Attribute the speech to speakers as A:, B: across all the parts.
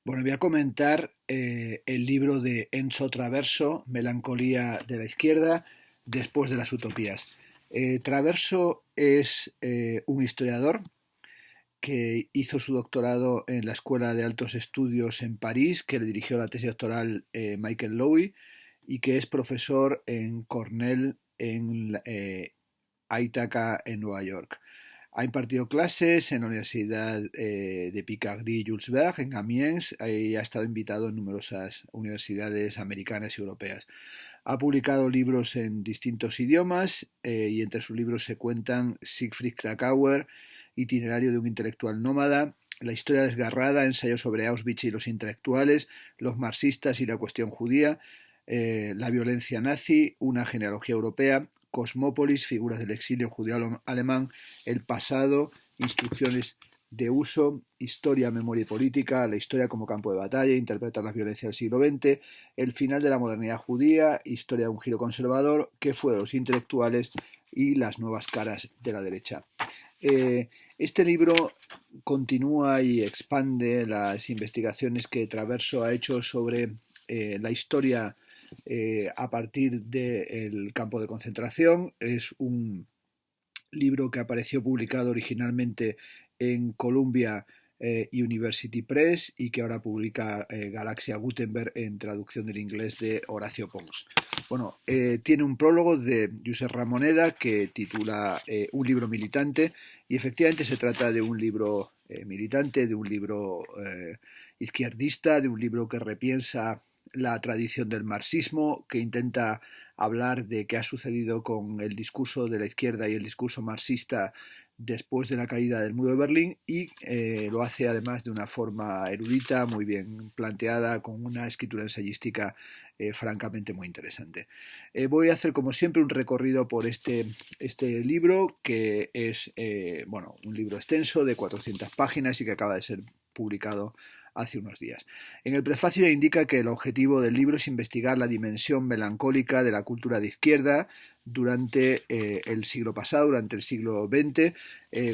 A: Bueno, voy a comentar el libro de Enzo Traverso, Melancolía de la izquierda, después de las utopías. Traverso es un historiador que hizo su doctorado en la Escuela de Altos Estudios en París, que le dirigió la tesis doctoral Michael Lowy, y que es profesor en Cornell en Ithaca, en Nueva York. Ha impartido clases en la Universidad de Picardie-Jules en Amiens y ha estado invitado en numerosas universidades americanas y europeas. Ha publicado libros en distintos idiomas y entre sus libros se cuentan Siegfried Kracauer, Itinerario de un intelectual nómada, La historia desgarrada, ensayo sobre Auschwitz y los intelectuales, los marxistas y la cuestión judía, la violencia nazi, una genealogía europea, Cosmópolis, figuras del exilio judío alemán, el pasado, instrucciones de uso, historia, memoria y política, la historia como campo de batalla, interpretar las violencias del siglo XX, el final de la modernidad judía, historia de un giro conservador, qué fue de los intelectuales y las nuevas caras de la derecha. Este libro continúa y expande las investigaciones que Traverso ha hecho sobre la historia a partir del campo de concentración. Es un libro que apareció publicado originalmente en Columbia University Press y que ahora publica Galaxia Gutenberg en traducción del inglés de Horacio Pons. Bueno, tiene un prólogo de Josep Ramoneda que titula Un libro militante y efectivamente se trata de un libro militante, de un libro izquierdista, de un libro que repiensa la tradición del marxismo, que intenta hablar de qué ha sucedido con el discurso de la izquierda y el discurso marxista después de la caída del muro de Berlín y lo hace además de una forma erudita, muy bien planteada, con una escritura ensayística francamente muy interesante. Voy a hacer como siempre un recorrido por este libro que es bueno, un libro extenso de 400 páginas y que acaba de ser publicado hace unos días. En el prefacio indica que el objetivo del libro es investigar la dimensión melancólica de la cultura de izquierda durante el siglo pasado, durante el siglo XX,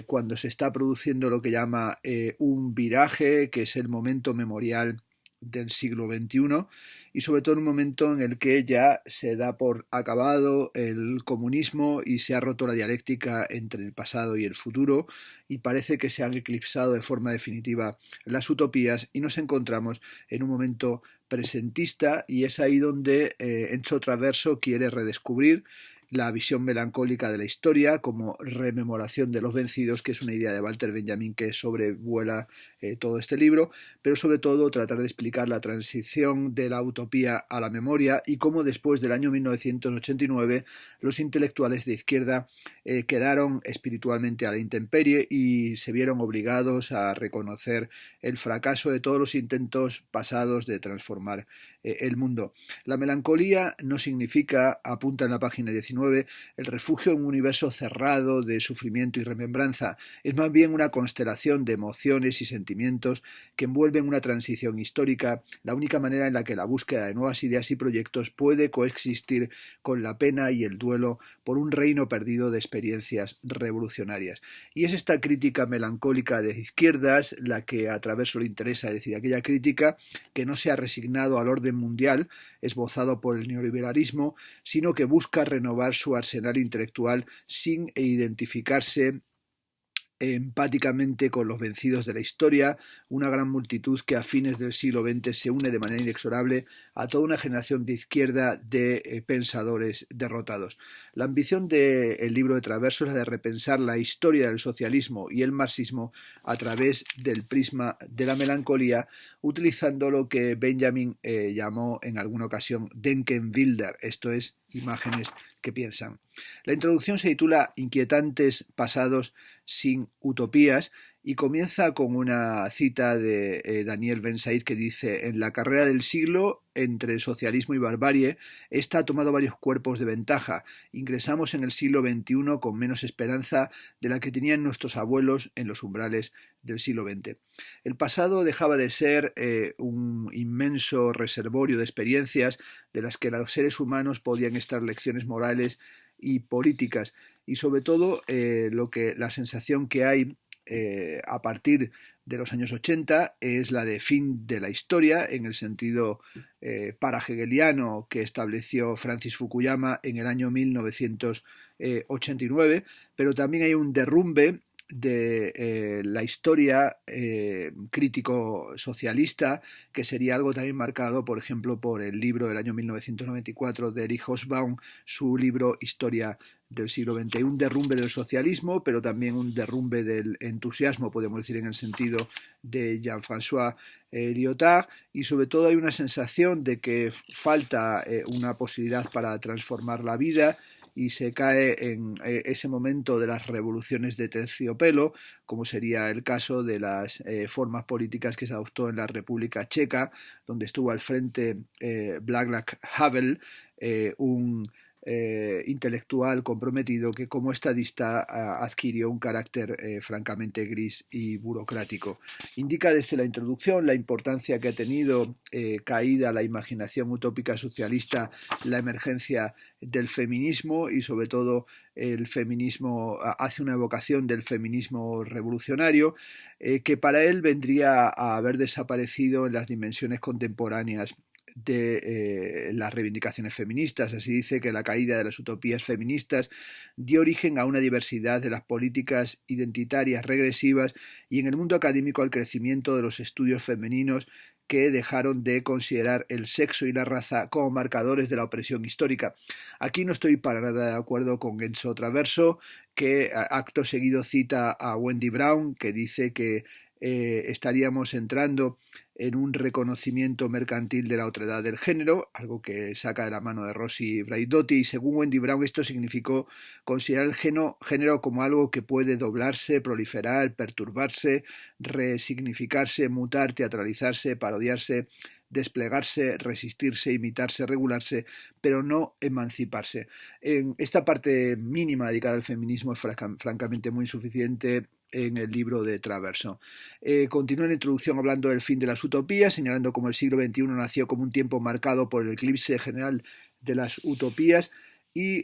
A: cuando se está produciendo lo que llama un viraje, que es el momento memorial del siglo XXI y sobre todo en un momento en el que ya se da por acabado el comunismo y se ha roto la dialéctica entre el pasado y el futuro y parece que se han eclipsado de forma definitiva las utopías y nos encontramos en un momento presentista y es ahí donde Enzo Traverso quiere redescubrir la visión melancólica de la historia como rememoración de los vencidos, que es una idea de Walter Benjamin que sobrevuela todo este libro, pero sobre todo tratar de explicar la transición de la utopía a la memoria y cómo después del año 1989 los intelectuales de izquierda quedaron espiritualmente a la intemperie y se vieron obligados a reconocer el fracaso de todos los intentos pasados de transformar el mundo. La melancolía no significa, apunta en la página 19, el refugio en un universo cerrado de sufrimiento y remembranza. Es más bien una constelación de emociones y sentimientos que envuelven una transición histórica, la única manera en la que la búsqueda de nuevas ideas y proyectos puede coexistir con la pena y el duelo por un reino perdido de experiencias revolucionarias. Y es esta crítica melancólica de izquierdas la que a Traverso le interesa, es decir, aquella crítica que no se ha resignado al orden mundial esbozado por el neoliberalismo, sino que busca renovar su arsenal intelectual sin identificarse empáticamente con los vencidos de la historia, una gran multitud que a fines del siglo XX se une de manera inexorable a toda una generación de izquierda de pensadores derrotados. La ambición del libro de Traverso es la de repensar la historia del socialismo y el marxismo a través del prisma de la melancolía, utilizando lo que Benjamin llamó en alguna ocasión Denkenbilder, esto es, imágenes que piensan. La introducción se titula Inquietantes pasados sin utopías y comienza con una cita de Daniel Ben Said que dice: en la carrera del siglo entre socialismo y barbarie, esta ha tomado varios cuerpos de ventaja. Ingresamos en el siglo XXI con menos esperanza de la que tenían nuestros abuelos en los umbrales del siglo XX. El pasado dejaba de ser un inmenso reservorio de experiencias de las que los seres humanos podían extraer lecciones morales y políticas y sobre todo la sensación que hay a partir de los años 80 es la de fin de la historia, en el sentido para-hegeliano que estableció Francis Fukuyama en el año 1989, pero también hay un derrumbe de la historia crítico-socialista, que sería algo también marcado, por ejemplo, por el libro del año 1994 de Erich Hobsbawm, su libro Historia del siglo XX. Un derrumbe del socialismo, pero también un derrumbe del entusiasmo, podemos decir, en el sentido de Jean-François Lyotard, y sobre todo hay una sensación de que falta una posibilidad para transformar la vida, y se cae en ese momento de las revoluciones de terciopelo, como sería el caso de las formas políticas que se adoptó en la República Checa, donde estuvo al frente Václav Havel, un intelectual comprometido que como estadista adquirió un carácter francamente gris y burocrático. Indica desde la introducción la importancia que ha tenido, caída la imaginación utópica socialista, la emergencia del feminismo, y sobre todo el feminismo hace una evocación del feminismo revolucionario, que para él vendría a haber desaparecido en las dimensiones contemporáneas de las reivindicaciones feministas. Así dice que la caída de las utopías feministas dio origen a una diversidad de las políticas identitarias regresivas, y en el mundo académico al crecimiento de los estudios femeninos, que dejaron de considerar el sexo y la raza como marcadores de la opresión histórica. Aquí no estoy para nada de acuerdo con Enzo Traverso, que acto seguido cita a Wendy Brown, que dice que estaríamos entrando en un reconocimiento mercantil de la otredad del género, algo que saca de la mano de Rossi Braidotti, y según Wendy Brown esto significó considerar el género como algo que puede doblarse, proliferar, perturbarse, resignificarse, mutar, teatralizarse, parodiarse, desplegarse, resistirse, imitarse, regularse, pero no emanciparse. En esta parte mínima dedicada al feminismo es francamente muy insuficiente en el libro de Traverso. Continúa la introducción hablando del fin de las utopías, señalando cómo el siglo XXI nació como un tiempo marcado por el eclipse general de las utopías, y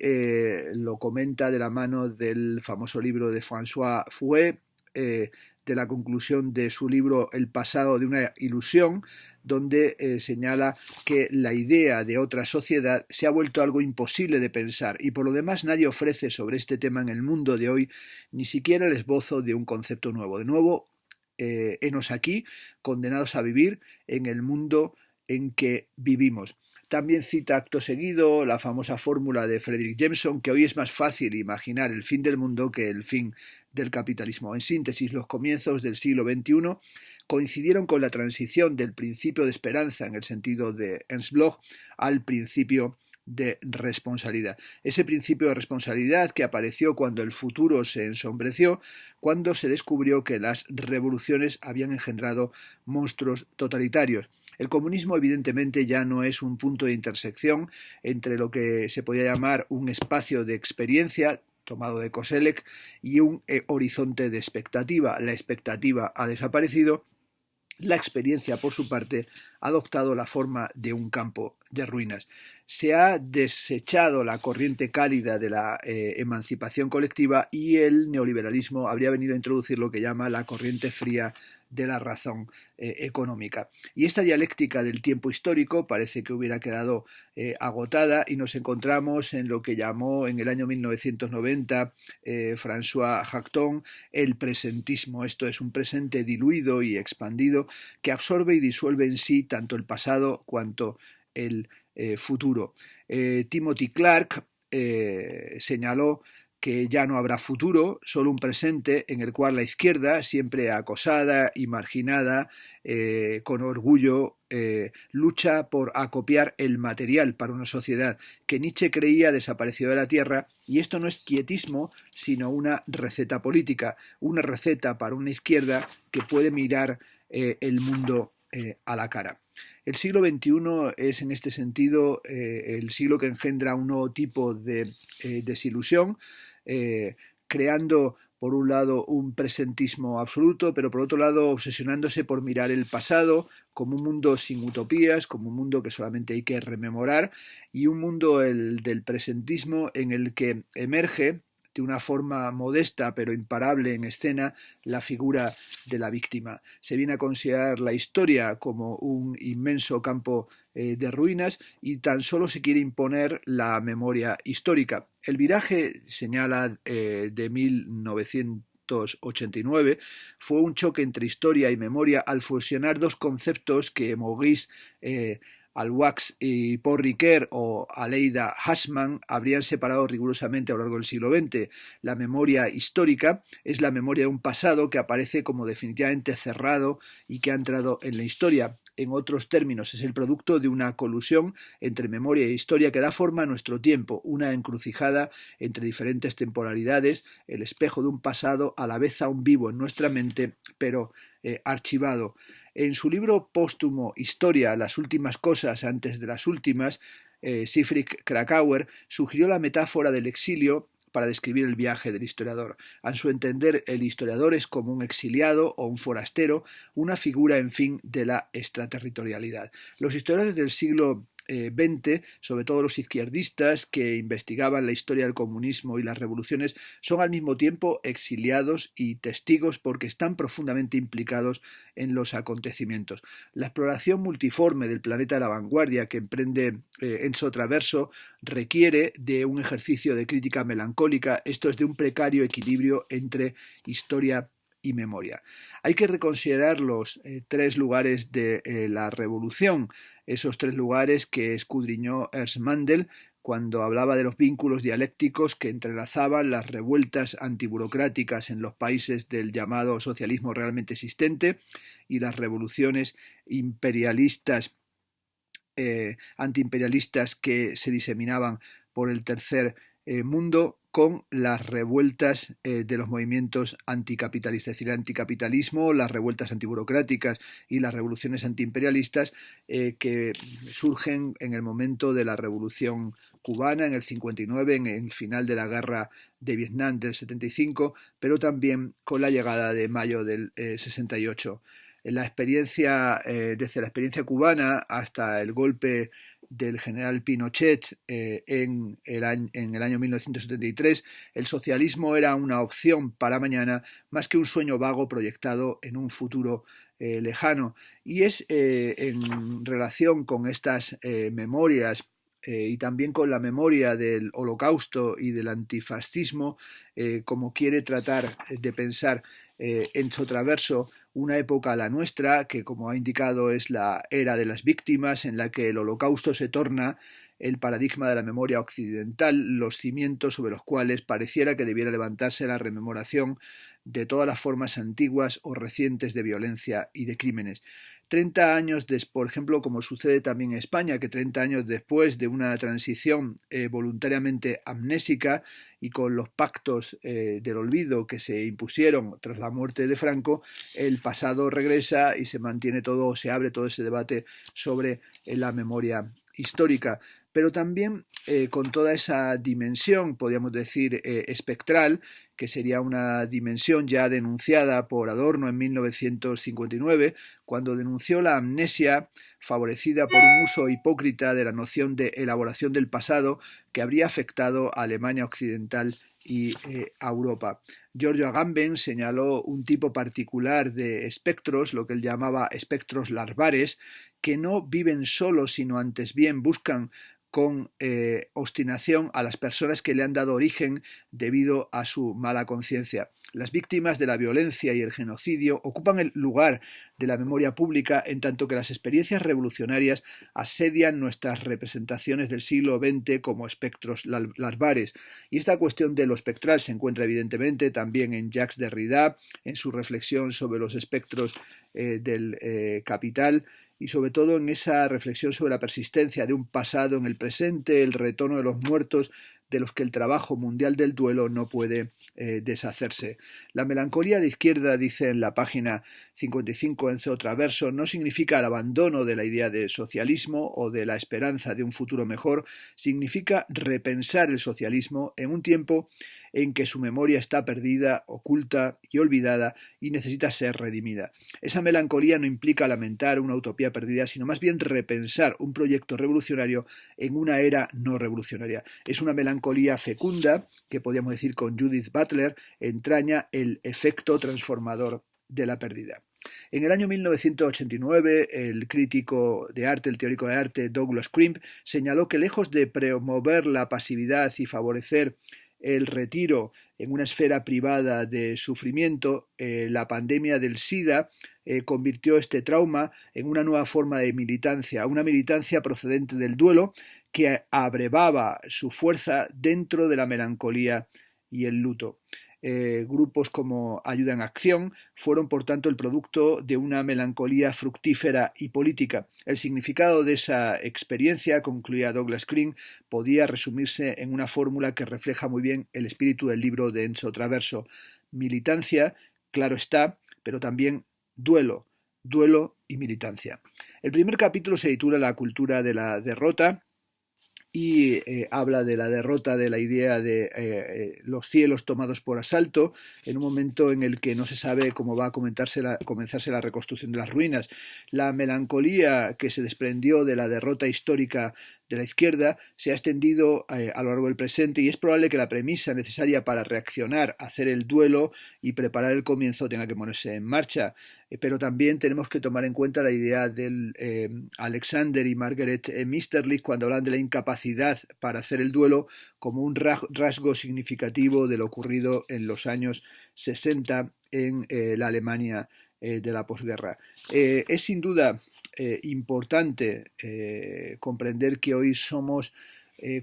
A: lo comenta de la mano del famoso libro de François Fouet, de la conclusión de su libro El pasado de una ilusión, donde señala que la idea de otra sociedad se ha vuelto algo imposible de pensar, y por lo demás nadie ofrece sobre este tema en el mundo de hoy ni siquiera el esbozo de un concepto nuevo. De nuevo, henos aquí, condenados a vivir en el mundo en que vivimos. También cita acto seguido la famosa fórmula de Frederick Jameson, que hoy es más fácil imaginar el fin del mundo que el fin del capitalismo. En síntesis, los comienzos del siglo XXI coincidieron con la transición del principio de esperanza, en el sentido de Ernst Bloch, al principio de responsabilidad. Ese principio de responsabilidad que apareció cuando el futuro se ensombreció, cuando se descubrió que las revoluciones habían engendrado monstruos totalitarios. El comunismo evidentemente ya no es un punto de intersección entre lo que se podría llamar un espacio de experiencia, tomado de Koselleck, y un horizonte de expectativa. La expectativa ha desaparecido. La experiencia, por su parte, ha adoptado la forma de un campo de ruinas. Se ha desechado la corriente cálida de la emancipación colectiva, y el neoliberalismo habría venido a introducir lo que llama la corriente fría de la razón económica. Y esta dialéctica del tiempo histórico parece que hubiera quedado agotada, y nos encontramos en lo que llamó en el año 1990 François Hackton el presentismo. Esto es un presente diluido y expandido que absorbe y disuelve en sí tanto el pasado cuanto el futuro. Timothy Clark señaló que ya no habrá futuro, solo un presente en el cual la izquierda, siempre acosada y marginada, con orgullo, lucha por acopiar el material para una sociedad que Nietzsche creía desapareció de la tierra. Y esto no es quietismo, sino una receta política, una receta para una izquierda que puede mirar el mundo a la cara. El siglo XXI es en este sentido el siglo que engendra un nuevo tipo de desilusión, creando por un lado un presentismo absoluto, pero por otro lado obsesionándose por mirar el pasado como un mundo sin utopías, como un mundo que solamente hay que rememorar, y un mundo del presentismo en el que emerge de una forma modesta pero imparable en escena la figura de la víctima. Se viene a considerar la historia como un inmenso campo de ruinas y tan solo se quiere imponer la memoria histórica. El viraje, señala, de 1989 fue un choque entre historia y memoria al fusionar dos conceptos que Maurice Alwax y Paul Ricoeur o Aleida Hashman habrían separado rigurosamente a lo largo del siglo XX. La memoria histórica es la memoria de un pasado que aparece como definitivamente cerrado y que ha entrado en la historia. En otros términos, es el producto de una colusión entre memoria e historia que da forma a nuestro tiempo, una encrucijada entre diferentes temporalidades, el espejo de un pasado a la vez aún vivo en nuestra mente, pero archivado. En su libro póstumo Historia, las últimas cosas antes de las últimas, Siegfried Kracauer sugirió la metáfora del exilio para describir el viaje del historiador. A su entender, el historiador es como un exiliado o un forastero, una figura, en fin, de la extraterritorialidad. Los historiadores del siglo XX, sobre todo los izquierdistas que investigaban la historia del comunismo y las revoluciones, son al mismo tiempo exiliados y testigos porque están profundamente implicados en los acontecimientos. La exploración multiforme del planeta de la vanguardia que emprende Enzo Traverso requiere de un ejercicio de crítica melancólica, esto es, de un precario equilibrio entre historia y memoria. Hay que reconsiderar los tres lugares de la revolución, esos tres lugares que escudriñó Ernst Mandel cuando hablaba de los vínculos dialécticos que entrelazaban las revueltas antiburocráticas en los países del llamado socialismo realmente existente y las revoluciones imperialistas, antiimperialistas que se diseminaban por el tercer mundo, con las revueltas de los movimientos anticapitalistas, es decir, el anticapitalismo, las revueltas antiburocráticas y las revoluciones antiimperialistas que surgen en el momento de la revolución cubana en el 59, en el final de la guerra de Vietnam del 75, pero también con la llegada de mayo del 68. La experiencia, desde la experiencia cubana hasta el golpe del general Pinochet en el año 1973, el socialismo era una opción para mañana más que un sueño vago proyectado en un futuro lejano. Y es en relación con estas memorias y también con la memoria del Holocausto y del antifascismo, como quiere tratar de pensar Enzo Traverso, una época a la nuestra que, como ha indicado, es la era de las víctimas, en la que el Holocausto se torna el paradigma de la memoria occidental, los cimientos sobre los cuales pareciera que debiera levantarse la rememoración de todas las formas antiguas o recientes de violencia y de crímenes. 30 años después, por ejemplo, como sucede también en España, que 30 años después de una transición voluntariamente amnésica y con los pactos del olvido que se impusieron tras la muerte de Franco, el pasado regresa y se mantiene todo, se abre todo ese debate sobre la memoria histórica, pero también con toda esa dimensión, podríamos decir, espectral, que sería una dimensión ya denunciada por Adorno en 1959, cuando denunció la amnesia favorecida por un uso hipócrita de la noción de elaboración del pasado que habría afectado a Alemania Occidental y a Europa. Giorgio Agamben señaló un tipo particular de espectros, lo que él llamaba espectros larvares, que no viven solos, sino antes bien buscan con obstinación a las personas que le han dado origen debido a su mala conciencia. Las víctimas de la violencia y el genocidio ocupan el lugar de la memoria pública, en tanto que las experiencias revolucionarias asedian nuestras representaciones del siglo XX como espectros larvares. Y esta cuestión de lo espectral se encuentra evidentemente también en Jacques Derrida, en su reflexión sobre los espectros del capital, y sobre todo en esa reflexión sobre la persistencia de un pasado en el presente, el retorno de los muertos, de los que el trabajo mundial del duelo no puede deshacerse. La melancolía de izquierda, dice en la página 55 Enzo Traverso, no significa el abandono de la idea de socialismo o de la esperanza de un futuro mejor, significa repensar el socialismo en un tiempo en que su memoria está perdida, oculta y olvidada y necesita ser redimida. Esa melancolía no implica lamentar una utopía perdida, sino más bien repensar un proyecto revolucionario en una era no revolucionaria. Es una melancolía fecunda que, podríamos decir con Judith Butler, entraña el efecto transformador de la pérdida. En el año 1989, el crítico de arte, el teórico de arte Douglas Crimp, señaló que lejos de promover la pasividad y favorecer el retiro en una esfera privada de sufrimiento, la pandemia del SIDA convirtió este trauma en una nueva forma de militancia, una militancia procedente del duelo que abrevaba su fuerza dentro de la melancolía y el luto. Grupos como Ayuda en Acción fueron por tanto el producto de una melancolía fructífera y política. El significado de esa experiencia, concluía Douglas Crimp, podía resumirse en una fórmula que refleja muy bien el espíritu del libro de Enzo Traverso: militancia, claro está, pero también duelo, duelo y militancia. El primer capítulo se titula La cultura de la derrota y habla de la derrota de la idea de los cielos tomados por asalto en un momento en el que no se sabe cómo va a comenzarse la reconstrucción de las ruinas. La melancolía que se desprendió de la derrota histórica de la izquierda se ha extendido a lo largo del presente, y es probable que la premisa necesaria para reaccionar, hacer el duelo y preparar el comienzo tenga que ponerse en marcha. Pero también tenemos que tomar en cuenta la idea del Alexander y Margaret Misterlich cuando hablan de la incapacidad para hacer el duelo como un rasgo significativo de lo ocurrido en los años 60 en la Alemania de la posguerra. Es sin duda importante comprender que hoy somos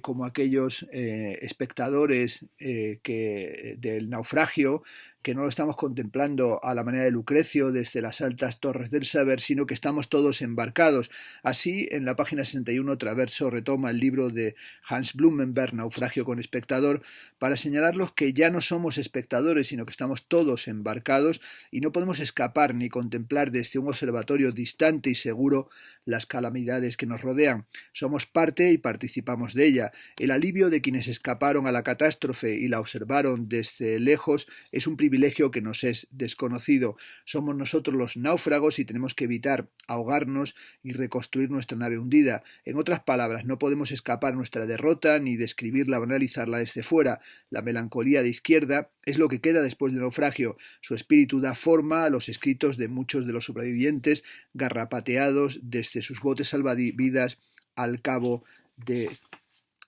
A: como aquellos espectadores del naufragio, que no lo estamos contemplando a la manera de Lucrecio desde las altas torres del saber, sino que estamos todos embarcados. Así, en la página 61, Traverso retoma el libro de Hans Blumenberg, Naufragio con espectador, para señalarlos que ya no somos espectadores, sino que estamos todos embarcados y no podemos escapar ni contemplar desde un observatorio distante y seguro las calamidades que nos rodean. Somos parte y participamos de ella. El alivio de quienes escaparon a la catástrofe y la observaron desde lejos es un privilegio que nos es desconocido. Somos nosotros los náufragos y tenemos que evitar ahogarnos y reconstruir nuestra nave hundida. En otras palabras, no podemos escapar nuestra derrota ni describirla o analizarla desde fuera. La melancolía de izquierda es lo que queda después del naufragio. Su espíritu da forma a los escritos de muchos de los sobrevivientes garrapateados desde sus botes salvavidas al cabo de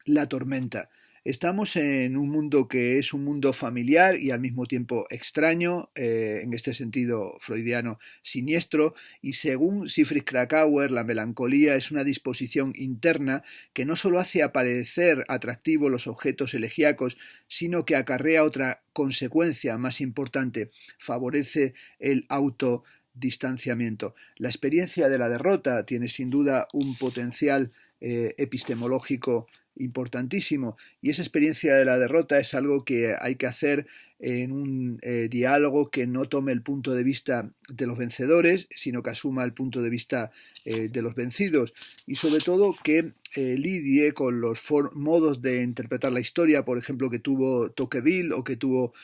A: la tormenta. Estamos en un mundo que es un mundo familiar y al mismo tiempo extraño, en este sentido freudiano siniestro, y según Siegfried Kracauer, la melancolía es una disposición interna que no solo hace aparecer atractivos los objetos elegíacos, sino que acarrea otra consecuencia más importante: favorece el autodistanciamiento. La experiencia de la derrota tiene sin duda un potencial epistemológico importantísimo, y esa experiencia de la derrota es algo que hay que hacer en un diálogo que no tome el punto de vista de los vencedores, sino que asuma el punto de vista de los vencidos, y sobre todo que lidie con los modos de interpretar la historia, por ejemplo, que tuvo Tocqueville o que tuvo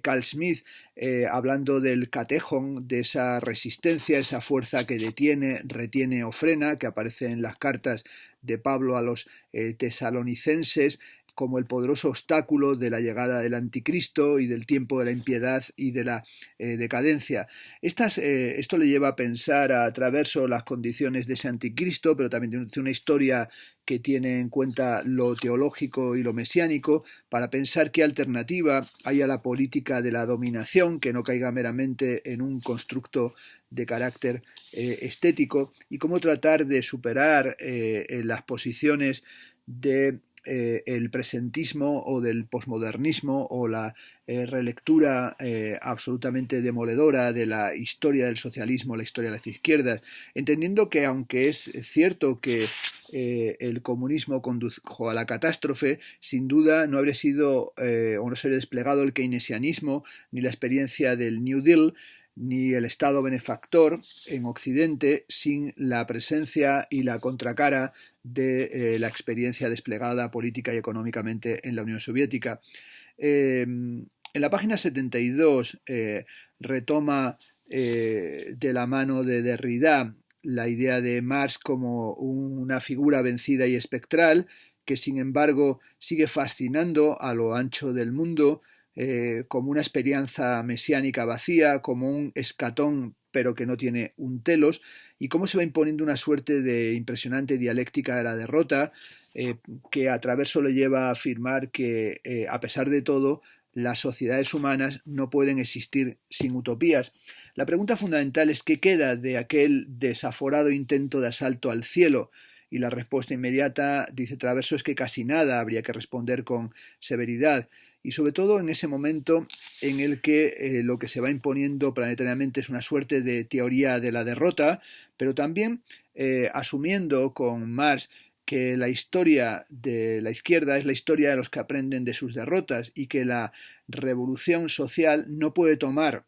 A: Carl Smith, hablando del catejón, de esa resistencia, esa fuerza que detiene, retiene o frena, que aparece en las cartas de Pablo a los tesalonicenses, como el poderoso obstáculo de la llegada del anticristo y del tiempo de la impiedad y de la decadencia. Esto le lleva a pensar a Traverso las condiciones de ese anticristo, pero también de una historia que tiene en cuenta lo teológico y lo mesiánico, para pensar qué alternativa hay a la política de la dominación, que no caiga meramente en un constructo de carácter estético, y cómo tratar de superar las posiciones de el presentismo o del posmodernismo o la relectura absolutamente demoledora de la historia del socialismo, la historia de las izquierdas, entendiendo que aunque es cierto que el comunismo condujo a la catástrofe, sin duda no habría sido o no se habría desplegado el keynesianismo ni la experiencia del New Deal ni el Estado benefactor en Occidente sin la presencia y la contracara de la experiencia desplegada política y económicamente en la Unión Soviética. En la página 72 retoma de la mano de Derrida la idea de Marx como una figura vencida y espectral, que sin embargo sigue fascinando a lo ancho del mundo, como una experiencia mesiánica vacía, como un escatón pero que no tiene un telos, y cómo se va imponiendo una suerte de impresionante dialéctica de la derrota, que a Traverso le lleva a afirmar que, a pesar de todo, las sociedades humanas no pueden existir sin utopías. La pregunta fundamental es qué queda de aquel desaforado intento de asalto al cielo, y la respuesta inmediata, dice Traverso, es que casi nada. Habría que responder con severidad, y sobre todo en ese momento en el que lo que se va imponiendo planetariamente es una suerte de teoría de la derrota, pero también asumiendo con Marx que la historia de la izquierda es la historia de los que aprenden de sus derrotas, y que la revolución social no puede tomar,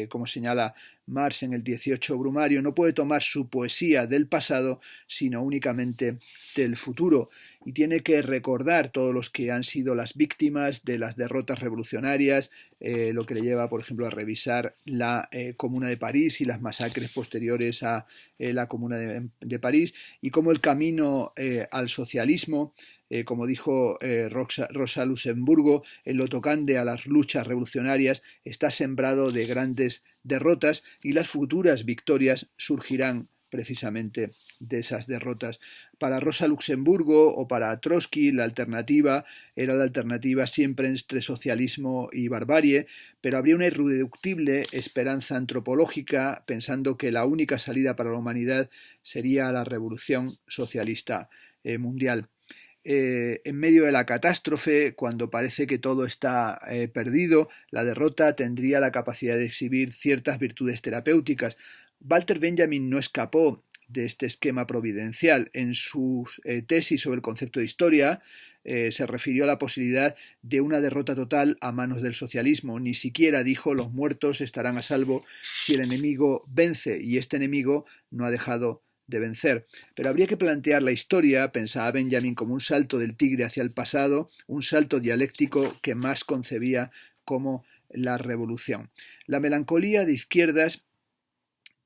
A: como señala Marx en el 18 Brumario, no puede tomar su poesía del pasado, sino únicamente del futuro, y tiene que recordar todos los que han sido las víctimas de las derrotas revolucionarias, lo que le lleva, por ejemplo, a revisar la Comuna de París y las masacres posteriores a la Comuna de París, y cómo el camino al socialismo, como dijo Rosa Luxemburgo, en lo tocante a las luchas revolucionarias, está sembrado de grandes derrotas, y las futuras victorias surgirán precisamente de esas derrotas. Para Rosa Luxemburgo o para Trotsky, la alternativa era la alternativa siempre entre socialismo y barbarie, pero habría una irreductible esperanza antropológica, pensando que la única salida para la humanidad sería la revolución socialista mundial. En medio de la catástrofe, cuando parece que todo está perdido, la derrota tendría la capacidad de exhibir ciertas virtudes terapéuticas. Walter Benjamin no escapó de este esquema providencial. En su tesis sobre el concepto de historia, se refirió a la posibilidad de una derrota total a manos del socialismo. Ni siquiera dijo los muertos estarán a salvo si el enemigo vence, y este enemigo no ha dejado de vencer. Pero habría que plantear la historia, pensaba Benjamin, como un salto del tigre hacia el pasado, un salto dialéctico que Marx concebía como la revolución. La melancolía de izquierdas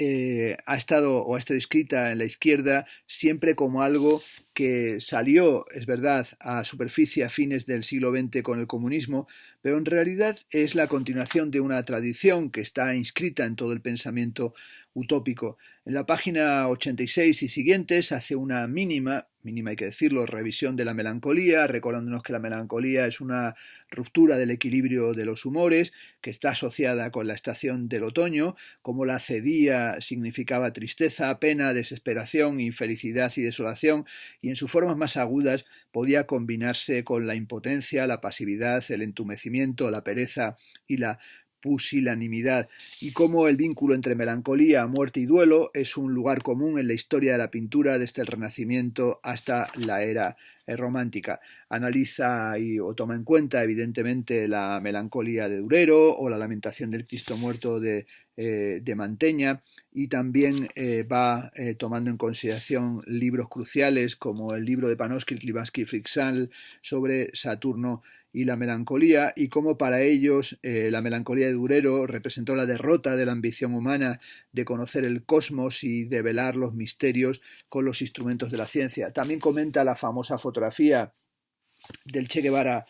A: ha estado escrita en la izquierda siempre como algo que salió, es verdad, a superficie a fines del siglo XX con el comunismo, pero en realidad es la continuación de una tradición que está inscrita en todo el pensamiento utópico. En la página 86 y siguientes hace una mínima hay que decirlo, revisión de la melancolía, recordándonos que la melancolía es una ruptura del equilibrio de los humores, que está asociada con la estación del otoño, como la cedía significaba tristeza, pena, desesperación, infelicidad y desolación, y en sus formas más agudas podía combinarse con la impotencia, la pasividad, el entumecimiento, la pereza y la pusilanimidad, y cómo el vínculo entre melancolía, muerte y duelo es un lugar común en la historia de la pintura desde el Renacimiento hasta la era romántica. Analiza o toma en cuenta evidentemente la melancolía de Durero o la lamentación del Cristo muerto de Mantegna, y también va tomando en consideración libros cruciales como el libro de Panofsky, Libansky y Fryxell sobre Saturno y la melancolía, y cómo para ellos la melancolía de Durero representó la derrota de la ambición humana de conocer el cosmos y de velar los misterios con los instrumentos de la ciencia. También comenta la famosa fotografía del Che Guevara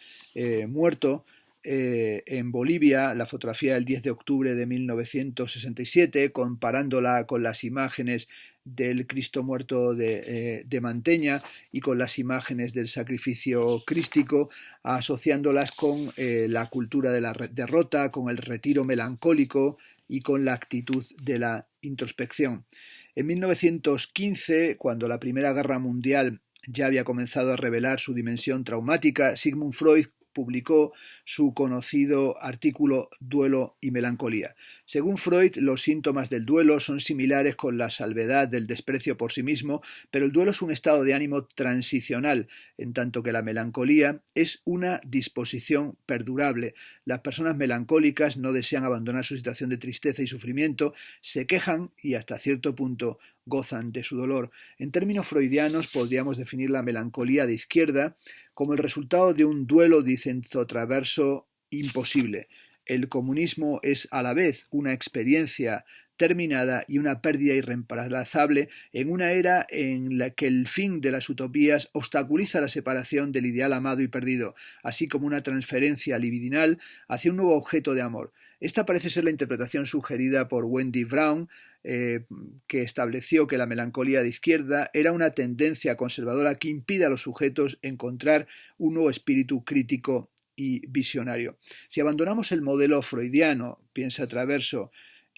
A: muerto en Bolivia, la fotografía del 10 de octubre de 1967, comparándola con las imágenes del Cristo muerto de Mantegna y con las imágenes del sacrificio crístico, asociándolas con la cultura de la derrota, con el retiro melancólico y con la actitud de la introspección. En 1915, cuando la Primera Guerra Mundial ya había comenzado a revelar su dimensión traumática, Sigmund Freud publicó su conocido artículo Duelo y melancolía. Según Freud, los síntomas del duelo son similares con la salvedad del desprecio por sí mismo, pero el duelo es un estado de ánimo transicional, en tanto que la melancolía es una disposición perdurable. Las personas melancólicas no desean abandonar su situación de tristeza y sufrimiento, se quejan y hasta cierto punto gozan de su dolor. En términos freudianos podríamos definir la melancolía de izquierda como el resultado de un duelo, dice Enzo Traverso, imposible. El comunismo es a la vez una experiencia terminada y una pérdida irreemplazable en una era en la que el fin de las utopías obstaculiza la separación del ideal amado y perdido, así como una transferencia libidinal hacia un nuevo objeto de amor. Esta parece ser la interpretación sugerida por Wendy Brown, que estableció que la melancolía de izquierda era una tendencia conservadora que impide a los sujetos encontrar un nuevo espíritu crítico y visionario. Si abandonamos el modelo freudiano, piensa Traverso,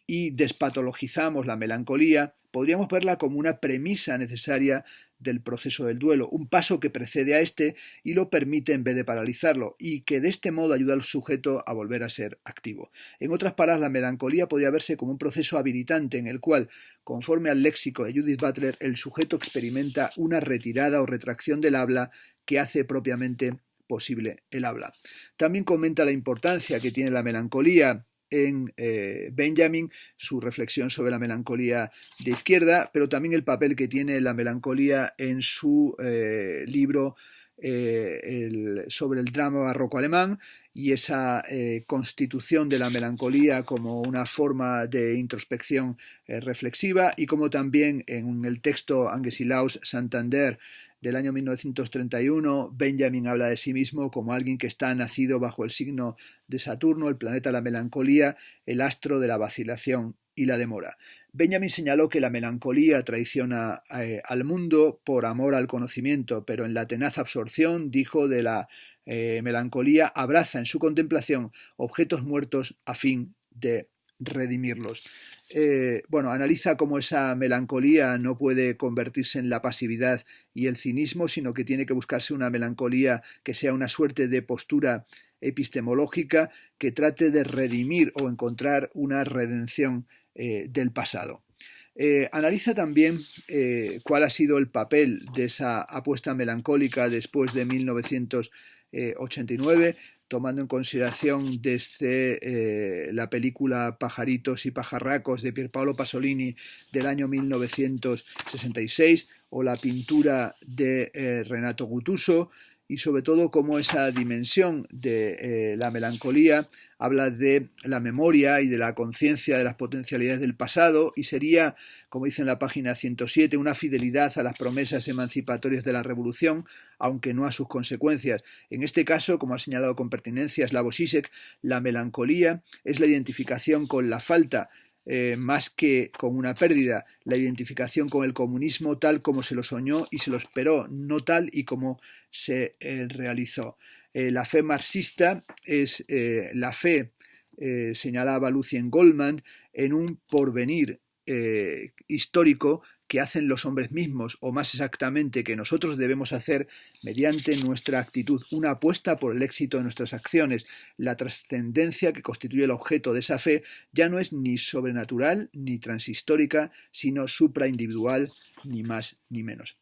A: y despatologizamos la melancolía, podríamos verla como una premisa necesaria del proceso del duelo, un paso que precede a este y lo permite en vez de paralizarlo, y que de este modo ayuda al sujeto a volver a ser activo. En otras palabras, la melancolía podría verse como un proceso habilitante en el cual, conforme al léxico de Judith Butler, el sujeto experimenta una retirada o retracción del habla que hace propiamente posible el habla. También comenta la importancia que tiene la melancolía en Benjamin, su reflexión sobre la melancolía de izquierda, pero también el papel que tiene la melancolía en su libro sobre el drama barroco alemán y esa constitución de la melancolía como una forma de introspección reflexiva, y como también en el texto Angesilaus Santander del año 1931, Benjamin habla de sí mismo como alguien que está nacido bajo el signo de Saturno, el planeta de la melancolía, el astro de la vacilación y la demora. Benjamin señaló que la melancolía traiciona al mundo por amor al conocimiento, pero en la tenaz absorción, dijo, de la melancolía, abraza en su contemplación objetos muertos a fin de redimirlos. Analiza cómo esa melancolía no puede convertirse en la pasividad y el cinismo, sino que tiene que buscarse una melancolía que sea una suerte de postura epistemológica que trate de redimir o encontrar una redención del pasado. Analiza también cuál ha sido el papel de esa apuesta melancólica después de 1989, tomando en consideración desde la película Pajaritos y pajarracos de Pierpaolo Pasolini del año 1966 o la pintura de Renato Guttuso, y sobre todo cómo esa dimensión de la melancolía habla de la memoria y de la conciencia de las potencialidades del pasado, y sería, como dice en la página 107, una fidelidad a las promesas emancipatorias de la revolución, aunque no a sus consecuencias. En este caso, como ha señalado con pertinencia Slavoj Žižek, la melancolía es la identificación con la falta, más que con una pérdida, la identificación con el comunismo tal como se lo soñó y se lo esperó, no tal y como se realizó. La fe marxista es la fe, señalaba Lucien Goldman, en un porvenir histórico que hacen los hombres mismos, o más exactamente que nosotros debemos hacer mediante nuestra actitud, una apuesta por el éxito de nuestras acciones. La trascendencia que constituye el objeto de esa fe ya no es ni sobrenatural ni transhistórica, sino supraindividual, ni más ni menos.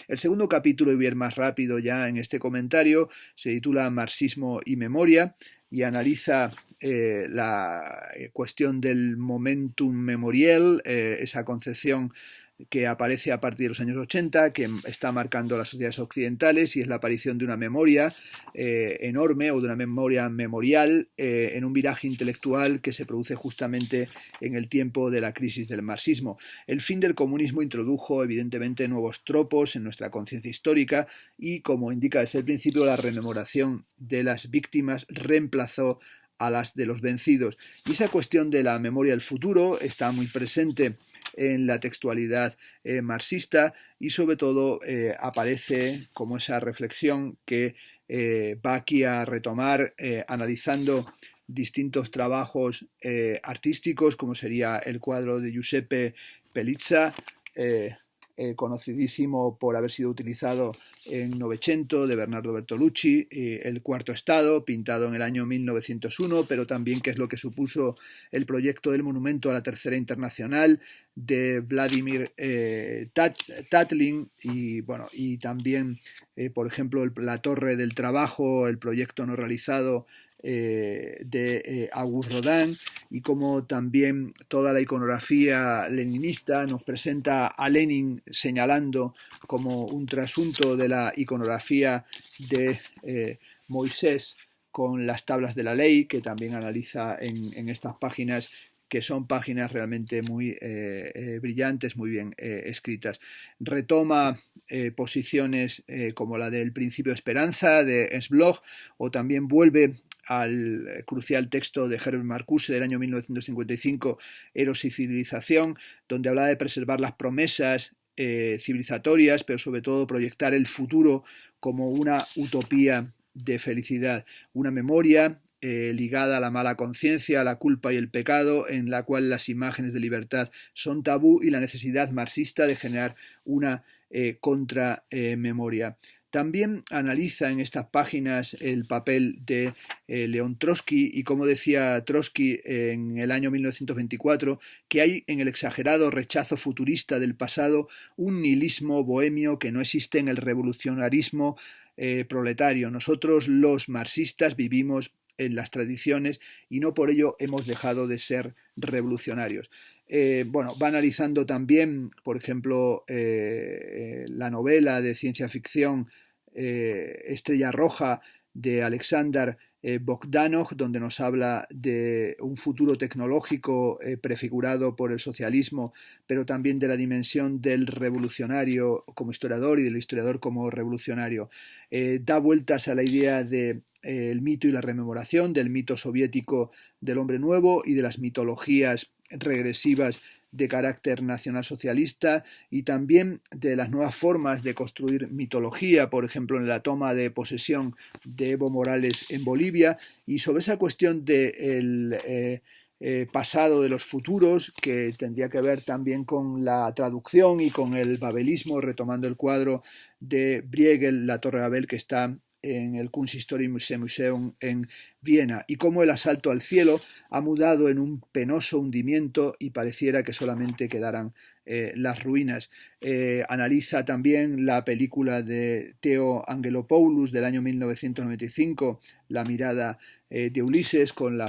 A: El segundo capítulo, y voy a ir más rápido ya en este comentario, se titula Marxismo y Memoria y analiza la cuestión del momentum memoriel, esa concepción que aparece a partir de los años 80, que está marcando las sociedades occidentales, y es la aparición de una memoria enorme, o de una memoria memorial, en un viraje intelectual que se produce justamente en el tiempo de la crisis del marxismo. El fin del comunismo introdujo evidentemente nuevos tropos en nuestra conciencia histórica y, como indica desde el principio, la rememoración de las víctimas reemplazó a las de los vencidos. Y esa cuestión de la memoria del futuro está muy presente en la textualidad marxista, y sobre todo aparece como esa reflexión que va aquí a retomar analizando distintos trabajos artísticos, como sería el cuadro de Giuseppe Pelizza, conocidísimo por haber sido utilizado en Novecento, de Bernardo Bertolucci, El Cuarto Estado, pintado en el año 1901, pero también que es lo que supuso el proyecto del Monumento a la Tercera Internacional de Vladimir Tatlin, y también, por ejemplo, la Torre del Trabajo, el proyecto no realizado de Auguste Rodin, y como también toda la iconografía leninista nos presenta a Lenin señalando como un trasunto de la iconografía de Moisés con las tablas de la ley, que también analiza en estas páginas, que son páginas realmente muy brillantes, muy bien escritas. Retoma posiciones como la del principio de esperanza de Ernst Bloch, o también vuelve al crucial texto de Herbert Marcuse del año 1955, Eros y civilización, donde hablaba de preservar las promesas civilizatorias, pero sobre todo proyectar el futuro como una utopía de felicidad, una memoria ligada a la mala conciencia, a la culpa y el pecado, en la cual las imágenes de libertad son tabú, y la necesidad marxista de generar una contramemoria. También analiza en estas páginas el papel de León Trotsky, y como decía Trotsky en el año 1924, que hay en el exagerado rechazo futurista del pasado un nihilismo bohemio que no existe en el revolucionarismo proletario. Nosotros los marxistas vivimos en las tradiciones y no por ello hemos dejado de ser revolucionarios. Va analizando también, por ejemplo, la novela de ciencia ficción Estrella Roja de Alexander Bogdanov, donde nos habla de un futuro tecnológico prefigurado por el socialismo, pero también de la dimensión del revolucionario como historiador y del historiador como revolucionario. Da vueltas a la idea de el mito y la rememoración, del mito soviético del hombre nuevo y de las mitologías regresivas de carácter nacionalsocialista, y también de las nuevas formas de construir mitología, por ejemplo en la toma de posesión de Evo Morales en Bolivia, y sobre esa cuestión del pasado de los futuros, que tendría que ver también con la traducción y con el babelismo, retomando el cuadro de Bruegel, La Torre Babel, que está en el Kunsthistorische Museum en Viena, y cómo el asalto al cielo ha mudado en un penoso hundimiento y pareciera que solamente quedaran las ruinas. Analiza también la película de Theo Angelopoulos del año 1995, La mirada de Ulises, con el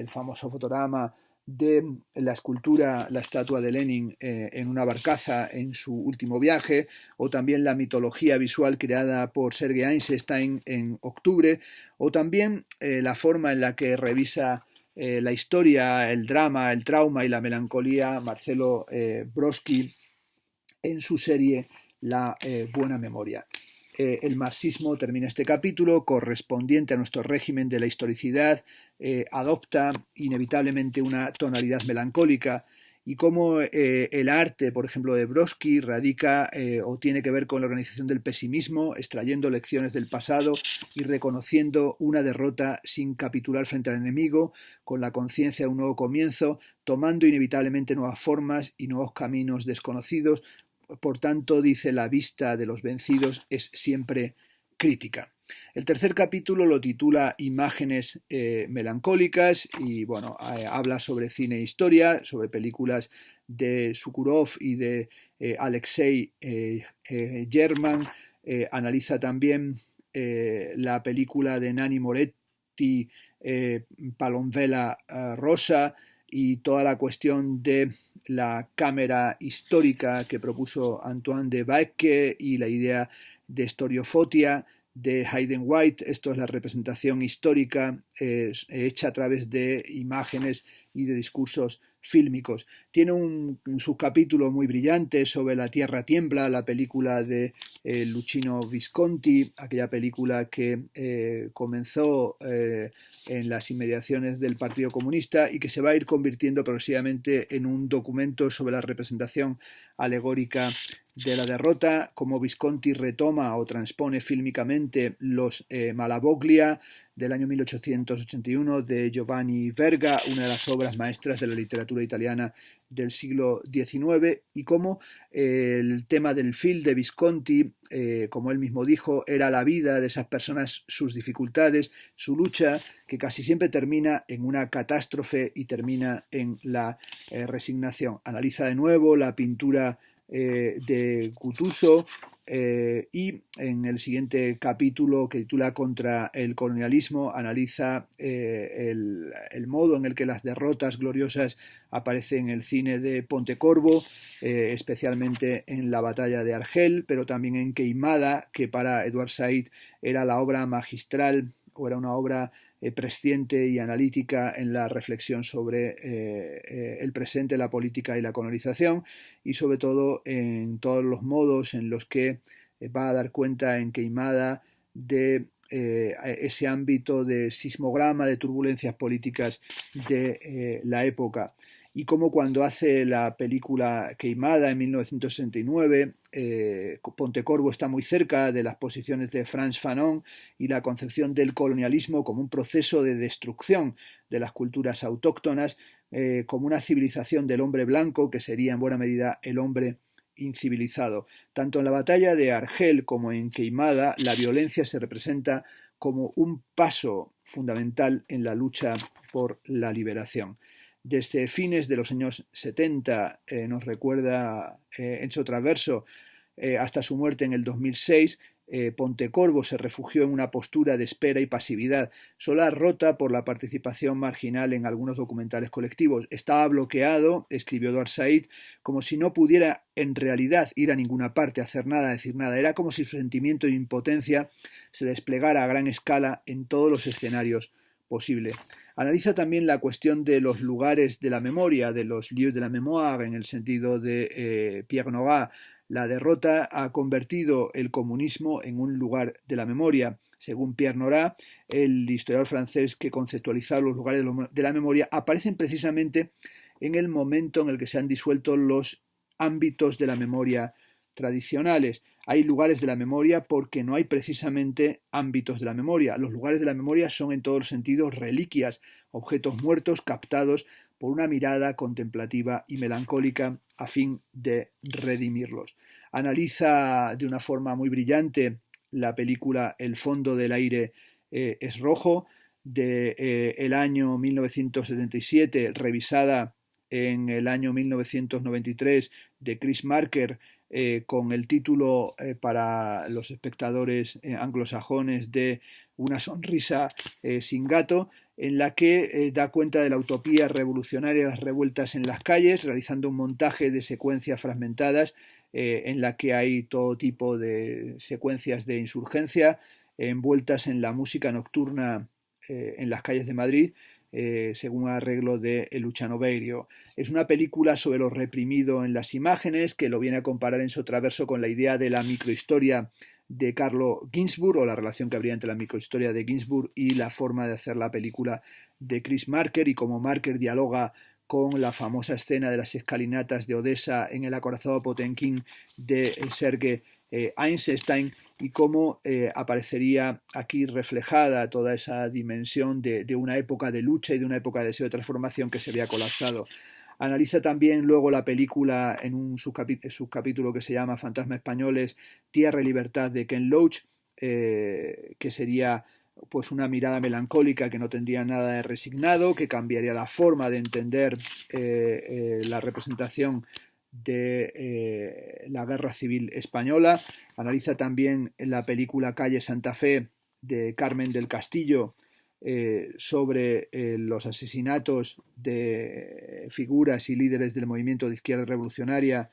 A: famoso fotograma de la escultura, la estatua de Lenin en una barcaza en su último viaje, o también la mitología visual creada por Sergei Eisenstein en octubre, o también la forma en la que revisa la historia, el drama, el trauma y la melancolía Marcelo Brodsky en su serie La buena memoria. El marxismo, termina este capítulo, correspondiente a nuestro régimen de la historicidad, adopta inevitablemente una tonalidad melancólica, y cómo el arte, por ejemplo, de Brodsky radica o tiene que ver con la organización del pesimismo, extrayendo lecciones del pasado y reconociendo una derrota sin capitular frente al enemigo, con la conciencia de un nuevo comienzo, tomando inevitablemente nuevas formas y nuevos caminos desconocidos. Por tanto, dice, la vista de los vencidos es siempre crítica. El tercer capítulo lo titula Imágenes melancólicas, y habla sobre cine e historia, sobre películas de Sokurov y de Alexei German. Analiza también la película de Nanni Moretti, Palomvela Rosa, y toda la cuestión de la cámara histórica que propuso Antoine de Baecke y la idea de historiofotia de Hayden White. Esto es la representación histórica hecha a través de imágenes y de discursos fílmicos. Tiene un subcapítulo muy brillante sobre La Tierra Tiembla, la película de Luchino Visconti, aquella película que comenzó en las inmediaciones del Partido Comunista y que se va a ir convirtiendo progresivamente en un documento sobre la representación alegórica de la derrota, como Visconti retoma o transpone fílmicamente los Malavoglia del año 1881 de Giovanni Verga, una de las obras maestras de la literatura italiana del siglo XIX, y cómo el tema del film de Visconti, como él mismo dijo, era la vida de esas personas, sus dificultades, su lucha, que casi siempre termina en una catástrofe y termina en la resignación. Analiza de nuevo la pintura de Guttuso, y en el siguiente capítulo, que titula Contra el colonialismo, analiza el modo en el que las derrotas gloriosas aparecen en el cine de Pontecorvo, especialmente en la batalla de Argel, pero también en Queimada, que para Edward Said era la obra magistral o era una obra presciente y analítica en la reflexión sobre el presente, la política y la colonización, y sobre todo en todos los modos en los que va a dar cuenta en Queimada de ese ámbito de sismograma, de turbulencias políticas de la época. Y como cuando hace la película Queimada en 1969, Pontecorvo está muy cerca de las posiciones de Frantz Fanon y la concepción del colonialismo como un proceso de destrucción de las culturas autóctonas, como una civilización del hombre blanco, que sería en buena medida el hombre incivilizado. Tanto en la batalla de Argel como en Queimada, la violencia se representa como un paso fundamental en la lucha por la liberación. Desde fines de los años 70, nos recuerda Enzo Traverso, hasta su muerte en el 2006, Pontecorvo se refugió en una postura de espera y pasividad, sola rota por la participación marginal en algunos documentales colectivos. Estaba bloqueado, escribió Edward Said, como si no pudiera en realidad ir a ninguna parte, hacer nada, decir nada. Era como si su sentimiento de impotencia se desplegara a gran escala en todos los escenarios posibles. Analiza también la cuestión de los lugares de la memoria, de los lieux de la mémoire, en el sentido de Pierre Nora. La derrota ha convertido el comunismo en un lugar de la memoria. Según Pierre Nora, el historiador francés que conceptualizaba los lugares de la memoria, aparecen precisamente en el momento en el que se han disuelto los ámbitos de la memoria tradicionales. Hay lugares de la memoria porque no hay precisamente ámbitos de la memoria. Los lugares de la memoria son en todos los sentidos reliquias, objetos muertos captados por una mirada contemplativa y melancólica a fin de redimirlos. Analiza de una forma muy brillante la película El fondo del aire es rojo, del año 1977, revisada en el año 1993, de Chris Marker, con el título para los espectadores anglosajones de Una sonrisa sin gato, en la que da cuenta de la utopía revolucionaria de las revueltas en las calles, realizando un montaje de secuencias fragmentadas en la que hay todo tipo de secuencias de insurgencia envueltas en la música nocturna en las calles de Madrid, según arreglo de Luciano Berio. Es una película sobre lo reprimido en las imágenes, que lo viene a comparar en su traverso con la idea de la microhistoria de Carlo Ginzburg, o la relación que habría entre la microhistoria de Ginzburg y la forma de hacer la película de Chris Marker, y cómo Marker dialoga con la famosa escena de las escalinatas de Odessa en el acorazado Potemkin de Sergei Eisenstein, y cómo aparecería aquí reflejada toda esa dimensión de una época de lucha y de una época de deseo de transformación que se había colapsado. Analiza también luego la película en un subcapítulo que se llama Fantasmas Españoles, Tierra y Libertad, de Ken Loach, que sería pues una mirada melancólica que no tendría nada de resignado, que cambiaría la forma de entender la representación de la Guerra Civil Española. Analiza también la película Calle Santa Fe, de Carmen del Castillo, sobre los asesinatos de figuras y líderes del movimiento de izquierda revolucionaria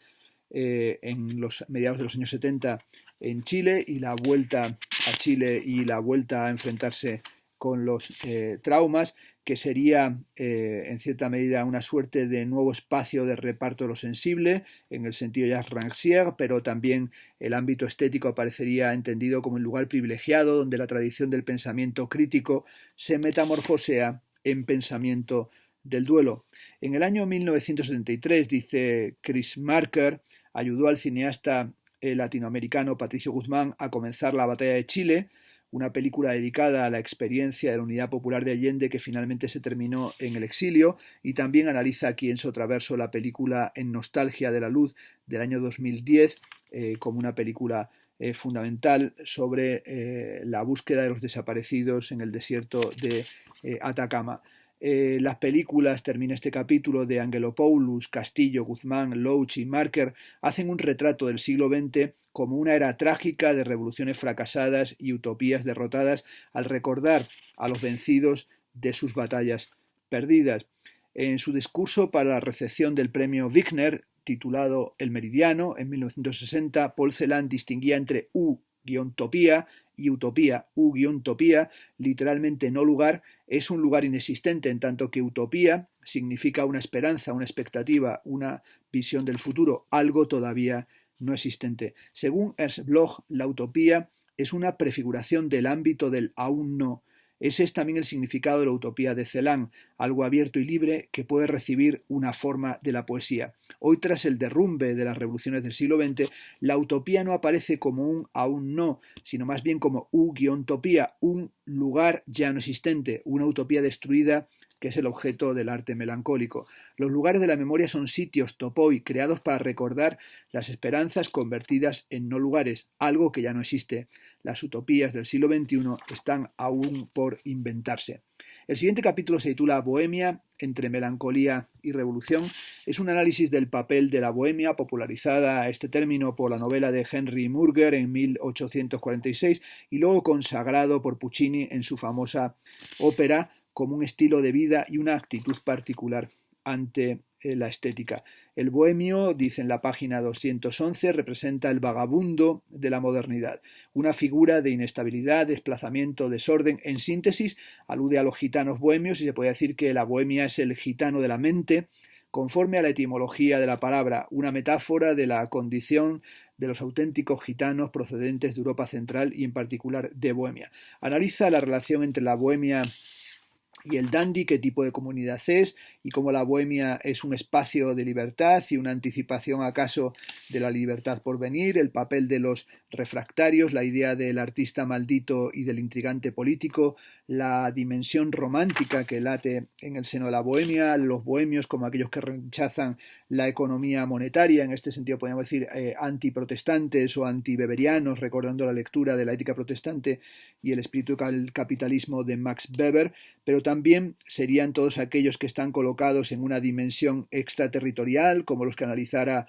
A: en los mediados de los años 70 en Chile, y la vuelta a Chile y la vuelta a enfrentarse con los traumas, que sería en cierta medida una suerte de nuevo espacio de reparto de lo sensible, en el sentido ya rancière, pero también el ámbito estético aparecería entendido como un lugar privilegiado donde la tradición del pensamiento crítico se metamorfosea en pensamiento del duelo. En el año 1973, dice Chris Marker, ayudó al cineasta latinoamericano Patricio Guzmán a comenzar La batalla de Chile, una película dedicada a la experiencia de la Unidad Popular de Allende, que finalmente se terminó en el exilio, y también analiza aquí en su traverso la película En nostalgia de la luz del año 2010 como una película fundamental sobre la búsqueda de los desaparecidos en el desierto de Atacama. Las películas, termina este capítulo, de Angelopoulos, Castillo, Guzmán, Loach y Marker, hacen un retrato del siglo XX como una era trágica de revoluciones fracasadas y utopías derrotadas, al recordar a los vencidos de sus batallas perdidas. En su discurso para la recepción del premio Wigner, titulado El Meridiano, en 1960, Paul Celan distinguía entre U- U-topía y utopía, U-topía, literalmente no lugar, es un lugar inexistente, en tanto que utopía significa una esperanza, una expectativa, una visión del futuro, algo todavía no existente. Según Ernst Bloch, la utopía es una prefiguración del ámbito del aún no. Ese es también el significado de la utopía de Celan, algo abierto y libre que puede recibir una forma de la poesía. Hoy, tras el derrumbe de las revoluciones del siglo XX, la utopía no aparece como un aún no, sino más bien como U-topía, un lugar ya no existente, una utopía destruida que es el objeto del arte melancólico. Los lugares de la memoria son sitios, topoi, creados para recordar las esperanzas convertidas en no lugares, algo que ya no existe. Las utopías del siglo XXI están aún por inventarse. El siguiente capítulo se titula Bohemia, entre melancolía y revolución. Es un análisis del papel de la bohemia, popularizada este término por la novela de Henry Murger en 1846 y luego consagrado por Puccini en su famosa ópera como un estilo de vida y una actitud particular ante la estética. El bohemio, dice en la página 211, representa el vagabundo de la modernidad, una figura de inestabilidad, desplazamiento, desorden. En síntesis, alude a los gitanos bohemios y se puede decir que la bohemia es el gitano de la mente, conforme a la etimología de la palabra, una metáfora de la condición de los auténticos gitanos procedentes de Europa Central y en particular de Bohemia. Analiza la relación entre la bohemia y el dandy, qué tipo de comunidad es y cómo la bohemia es un espacio de libertad y una anticipación acaso de la libertad por venir, el papel de los refractarios, la idea del artista maldito y del intrigante político, la dimensión romántica que late en el seno de la bohemia, los bohemios como aquellos que rechazan la economía monetaria, en este sentido podríamos decir antiprotestantes o antibeberianos, recordando la lectura de la ética protestante y el espíritu del capitalismo de Max Weber, pero también serían todos aquellos que están colocados en una dimensión extraterritorial, como los que analizara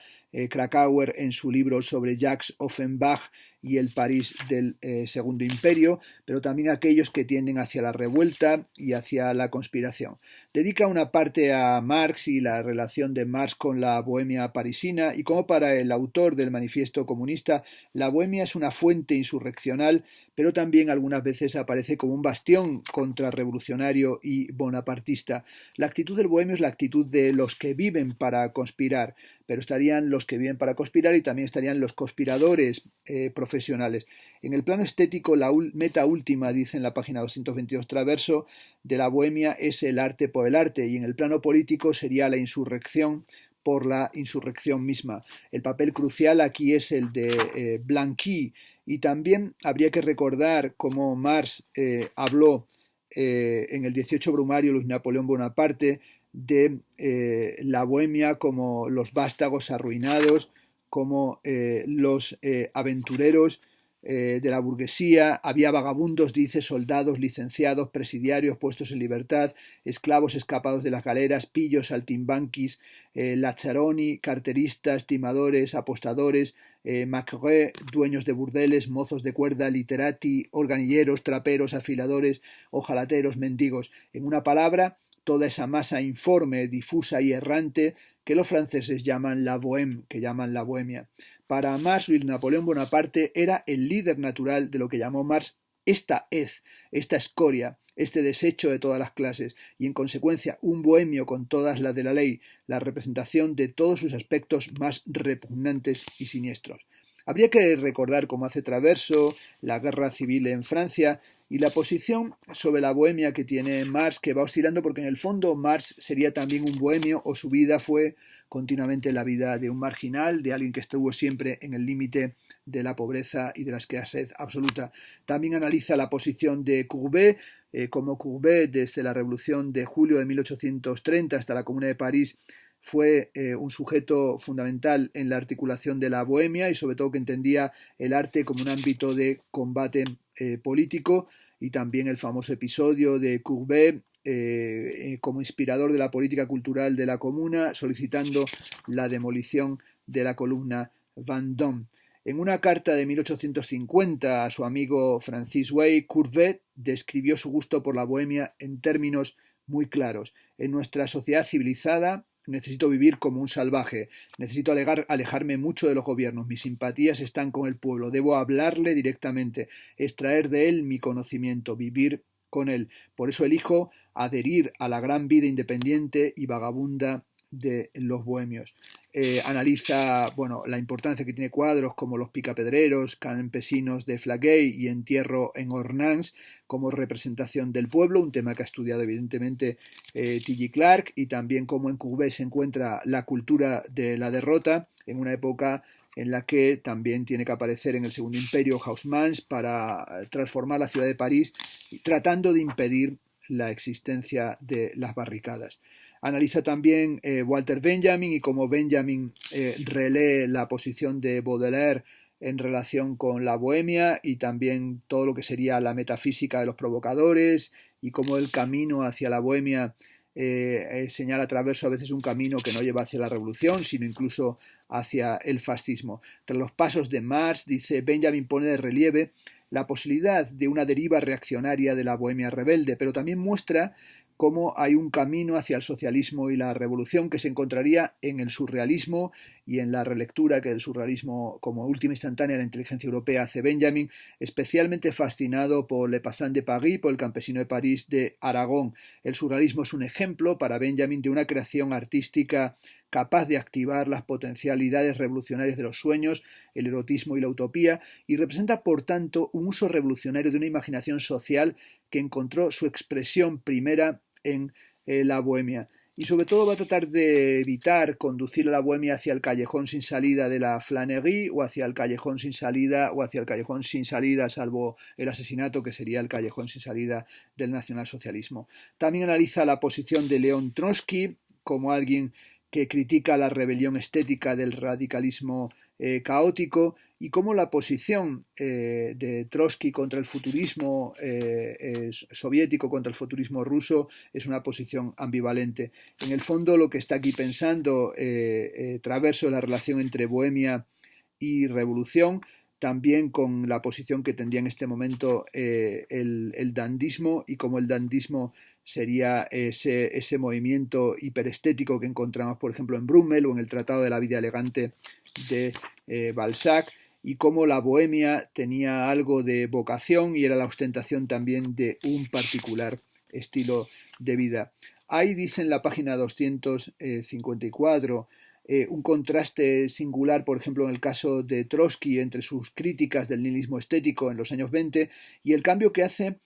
A: Krakauer en su libro sobre Jacques Offenbach y el París del Segundo Imperio, pero también aquellos que tienden hacia la revuelta y hacia la conspiración. Dedica una parte a Marx y la relación de Marx con la bohemia parisina, y como para el autor del Manifiesto Comunista, la bohemia es una fuente insurreccional, pero también algunas veces aparece como un bastión contrarrevolucionario y bonapartista. La actitud del bohemio es la actitud de los que viven para conspirar, pero estarían los que viven para conspirar y también estarían los conspiradores profesionales. En el plano estético, la meta última, dice en la página 222 Traverso, de la bohemia es el arte por el arte, y en el plano político sería la insurrección por la insurrección misma. El papel crucial aquí es el de Blanqui, y también habría que recordar cómo Marx habló en el 18 Brumario Luis Napoleón Bonaparte de la bohemia como los vástagos arruinados, como los aventureros de la burguesía. Había vagabundos, dice, soldados, licenciados, presidiarios puestos en libertad, esclavos escapados de las galeras, pillos, saltimbanquis, lacharoni, carteristas, timadores, apostadores, macré, dueños de burdeles, mozos de cuerda, literati, organilleros, traperos, afiladores, ojalateros, mendigos. En una palabra, toda esa masa informe, difusa y errante que los franceses llaman la bohème, que llaman la bohemia. Para Marx, Luis Napoleón Bonaparte era el líder natural de lo que llamó Marx esta hez, esta escoria, este desecho de todas las clases, y en consecuencia un bohemio con todas las de la ley, la representación de todos sus aspectos más repugnantes y siniestros. Habría que recordar, como hace Traverso, la guerra civil en Francia y la posición sobre la bohemia que tiene Marx, que va oscilando porque en el fondo Marx sería también un bohemio, o su vida fue continuamente la vida de un marginal, de alguien que estuvo siempre en el límite de la pobreza y de la escasez absoluta. También analiza la posición de Courbet, como Courbet desde la Revolución de julio de 1830 hasta la Comuna de París fue un sujeto fundamental en la articulación de la bohemia y sobre todo que entendía el arte como un ámbito de combate político, y también el famoso episodio de Courbet como inspirador de la política cultural de la Comuna, solicitando la demolición de la columna Vendôme. En una carta de 1850 a su amigo Francis Way, Courbet describió su gusto por la bohemia en términos muy claros. En nuestra sociedad civilizada, necesito vivir como un salvaje, necesito alejarme mucho de los gobiernos, mis simpatías están con el pueblo, debo hablarle directamente, extraer de él mi conocimiento, vivir con él. Por eso elijo adherir a la gran vida independiente y vagabunda de los bohemios. Analiza la importancia que tiene cuadros como Los Picapedreros, Campesinos de Flaguey y Entierro en Ornans como representación del pueblo, un tema que ha estudiado evidentemente T.G. Clark, y también cómo en Courbet se encuentra la cultura de la derrota en una época en la que también tiene que aparecer en el Segundo Imperio Haussmann para transformar la ciudad de París, tratando de impedir la existencia de las barricadas. Analiza también Walter Benjamin y cómo Benjamin relee la posición de Baudelaire en relación con la bohemia y también todo lo que sería la metafísica de los provocadores y cómo el camino hacia la bohemia señala Traverso a veces un camino que no lleva hacia la revolución, sino incluso hacia el fascismo. Tras los pasos de Marx, dice Benjamin, pone de relieve la posibilidad de una deriva reaccionaria de la bohemia rebelde, pero también muestra cómo hay un camino hacia el socialismo y la revolución que se encontraría en el surrealismo y en la relectura que el surrealismo como última instantánea de la inteligencia europea hace Benjamin, especialmente fascinado por Le Passant de Paris, por El campesino de París de Aragón. El surrealismo es un ejemplo para Benjamin de una creación artística capaz de activar las potencialidades revolucionarias de los sueños, el erotismo y la utopía, y representa, por tanto, un uso revolucionario de una imaginación social que encontró su expresión primera en la bohemia. Y sobre todo va a tratar de evitar conducir a la bohemia hacia el callejón sin salida de la flânerie o hacia el callejón sin salida salvo el asesinato que sería el callejón sin salida del nacionalsocialismo. También analiza la posición de León Trotsky como alguien que critica la rebelión estética del radicalismo caótico y cómo la posición de Trotsky contra el futurismo soviético, contra el futurismo ruso, es una posición ambivalente. En el fondo lo que está aquí pensando Traverso es la relación entre bohemia y revolución, también con la posición que tendría en este momento el dandismo y cómo el dandismo sería ese movimiento hiperestético que encontramos, por ejemplo, en Brummel o en el Tratado de la Vida Elegante de Balzac, y cómo la bohemia tenía algo de vocación y era la ostentación también de un particular estilo de vida. Ahí dice en la página 254 un contraste singular, por ejemplo, en el caso de Trotsky entre sus críticas del nihilismo estético en los años 20 y el cambio que hace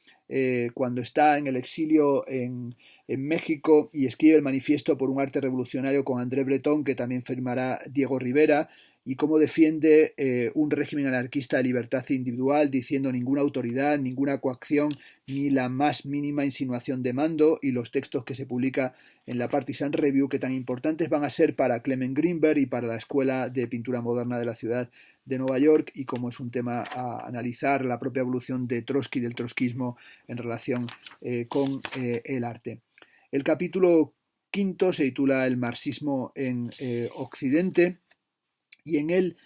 A: cuando está en el exilio en México y escribe el manifiesto por un arte revolucionario con André Breton, que también firmará Diego Rivera, y cómo defiende un régimen anarquista de libertad individual, diciendo ninguna autoridad, ninguna coacción, ni la más mínima insinuación de mando, y los textos que se publica en la Partisan Review, que tan importantes van a ser para Clement Greenberg y para la Escuela de Pintura Moderna de la ciudad de Nueva York, y como es un tema a analizar la propia evolución de Trotsky, del trotskismo en relación con el arte. El capítulo quinto se titula El marxismo en Occidente, y en él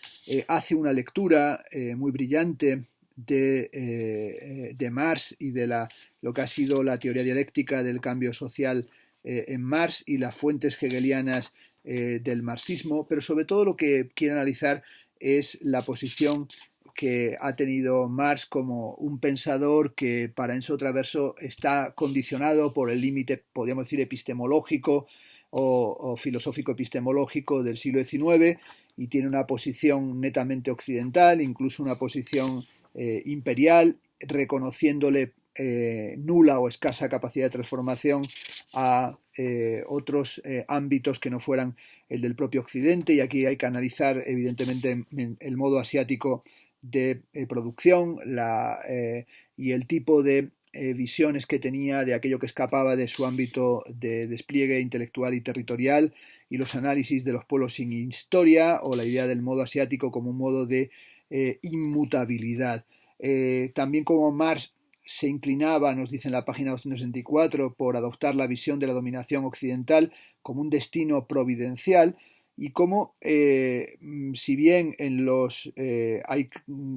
A: hace una lectura muy brillante de Marx y de lo que ha sido la teoría dialéctica del cambio social en Marx y las fuentes hegelianas del marxismo, pero sobre todo lo que quiere analizar es la posición que ha tenido Marx como un pensador que para Enzo Traverso está condicionado por el límite, podríamos decir, epistemológico o filosófico epistemológico del siglo XIX, y tiene una posición netamente occidental, incluso una posición imperial, reconociéndole nula o escasa capacidad de transformación a otros ámbitos que no fueran el del propio Occidente, y aquí hay que analizar evidentemente el modo asiático de producción y el tipo de visiones que tenía de aquello que escapaba de su ámbito de despliegue intelectual y territorial, y los análisis de los pueblos sin historia o la idea del modo asiático como un modo de inmutabilidad. También como Marx se inclinaba, nos dice en la página 264, por adoptar la visión de la dominación occidental como un destino providencial, y cómo, si bien hay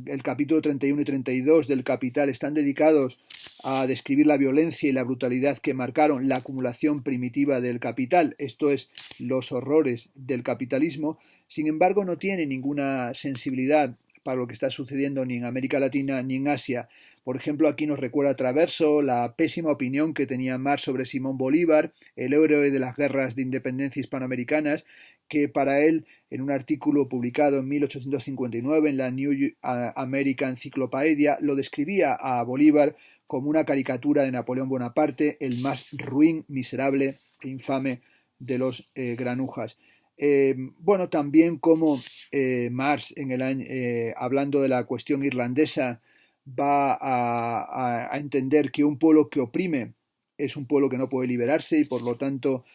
A: el capítulo 31 y 32 del Capital están dedicados a describir la violencia y la brutalidad que marcaron la acumulación primitiva del capital, esto es, los horrores del capitalismo, sin embargo no tiene ninguna sensibilidad para lo que está sucediendo ni en América Latina ni en Asia. Por ejemplo, aquí nos recuerda Traverso la pésima opinión que tenía Marx sobre Simón Bolívar, el héroe de las guerras de independencia hispanoamericanas, que para él, en un artículo publicado en 1859 en la New American Encyclopedia, lo describía a Bolívar como una caricatura de Napoleón Bonaparte, el más ruin, miserable e infame de los granujas. Bueno, también como Marx, hablando de la cuestión irlandesa, va a entender que un pueblo que oprime es un pueblo que no puede liberarse y por lo tanto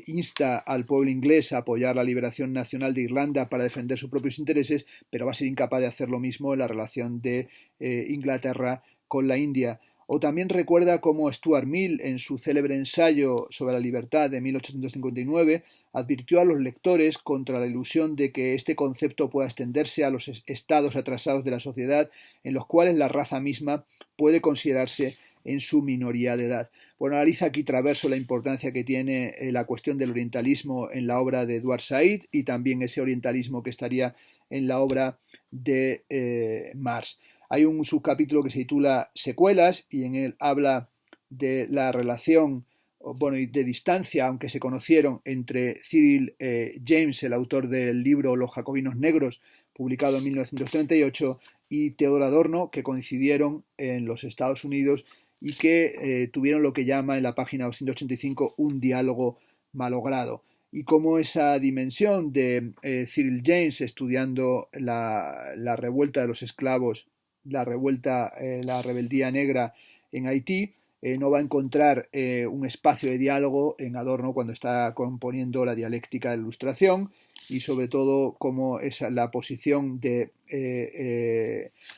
A: insta al pueblo inglés a apoyar la liberación nacional de Irlanda para defender sus propios intereses, pero va a ser incapaz de hacer lo mismo en la relación de Inglaterra con la India. O también recuerda cómo Stuart Mill, en su célebre ensayo sobre la libertad de 1859, advirtió a los lectores contra la ilusión de que este concepto pueda extenderse a los estados atrasados de la sociedad en los cuales la raza misma puede considerarse en su minoría de edad. Bueno, analiza aquí Traverso la importancia que tiene la cuestión del orientalismo en la obra de Edward Said y también ese orientalismo que estaría en la obra de Marx. Hay un subcapítulo que se titula Secuelas y en él habla de la relación, bueno, y de distancia, aunque se conocieron, entre Cyril James, el autor del libro Los Jacobinos Negros, publicado en 1938, y Theodor Adorno, que coincidieron en los Estados Unidos y que tuvieron lo que llama en la página 285 un diálogo malogrado. Y cómo esa dimensión de Cyril James estudiando la revuelta de los esclavos, la rebeldía negra en Haití, no va a encontrar un espacio de diálogo en Adorno cuando está componiendo la dialéctica de la Ilustración y sobre todo cómo es la posición de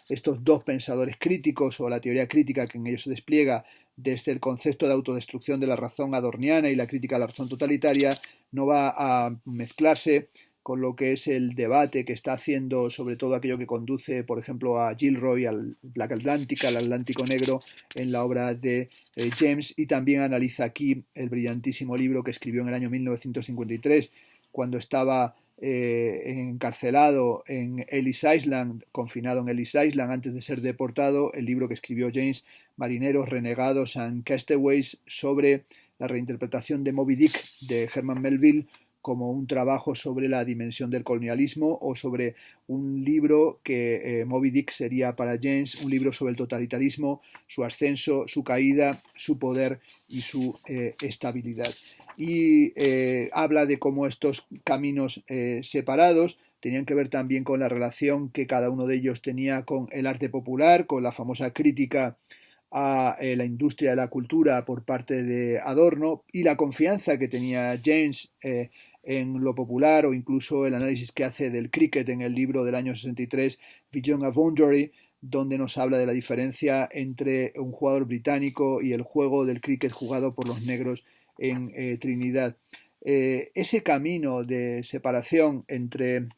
A: estos dos pensadores críticos o la teoría crítica que en ellos se despliega desde el concepto de autodestrucción de la razón adorniana y la crítica a la razón totalitaria no va a mezclarse con lo que es el debate que está haciendo sobre todo aquello que conduce, por ejemplo, a Gilroy, al Black Atlantic, al Atlántico Negro, en la obra de James, y también analiza aquí el brillantísimo libro que escribió en el año 1953, cuando estaba encarcelado en Ellis Island, confinado en Ellis Island antes de ser deportado, el libro que escribió James, Marineros, Renegados and Castaways, sobre la reinterpretación de Moby Dick de Herman Melville, como un trabajo sobre la dimensión del colonialismo o sobre un libro que Moby Dick sería para James un libro sobre el totalitarismo, su ascenso, su caída, su poder y su estabilidad. Y habla de cómo estos caminos separados tenían que ver también con la relación que cada uno de ellos tenía con el arte popular, con la famosa crítica a la industria de la cultura por parte de Adorno y la confianza que tenía James en lo popular o incluso el análisis que hace del cricket en el libro del año 63, Beyond a Boundary, donde nos habla de la diferencia entre un jugador británico y el juego del cricket jugado por los negros en Trinidad. Ese camino de separación entre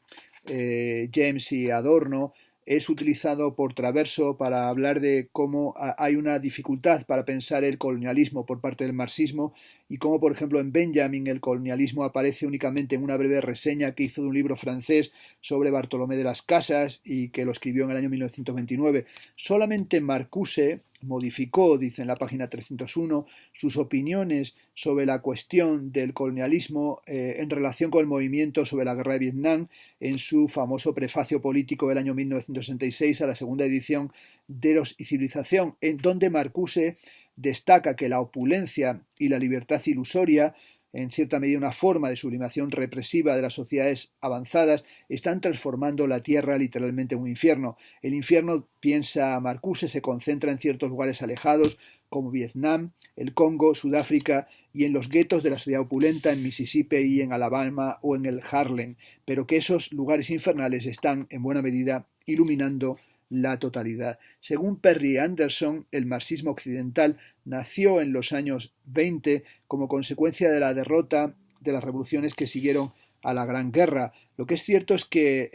A: James y Adorno es utilizado por Traverso para hablar de cómo hay una dificultad para pensar el colonialismo por parte del marxismo y cómo, por ejemplo, en Benjamin el colonialismo aparece únicamente en una breve reseña que hizo de un libro francés sobre Bartolomé de las Casas y que lo escribió en el año 1929. Solamente Marcuse modificó, dice en la página 301, sus opiniones sobre la cuestión del colonialismo en relación con el movimiento sobre la guerra de Vietnam en su famoso prefacio político del año 1966 a la segunda edición de Eros y Civilización, en donde Marcuse destaca que la opulencia y la libertad ilusoria, en cierta medida una forma de sublimación represiva de las sociedades avanzadas, están transformando la tierra literalmente en un infierno. El infierno, piensa Marcuse, se concentra en ciertos lugares alejados como Vietnam, el Congo, Sudáfrica y en los guetos de la sociedad opulenta en Mississippi y en Alabama o en el Harlem, pero que esos lugares infernales están en buena medida iluminando la totalidad. Según Perry Anderson, el marxismo occidental nació en los años 20 como consecuencia de la derrota de las revoluciones que siguieron a la Gran Guerra. Lo que es cierto es que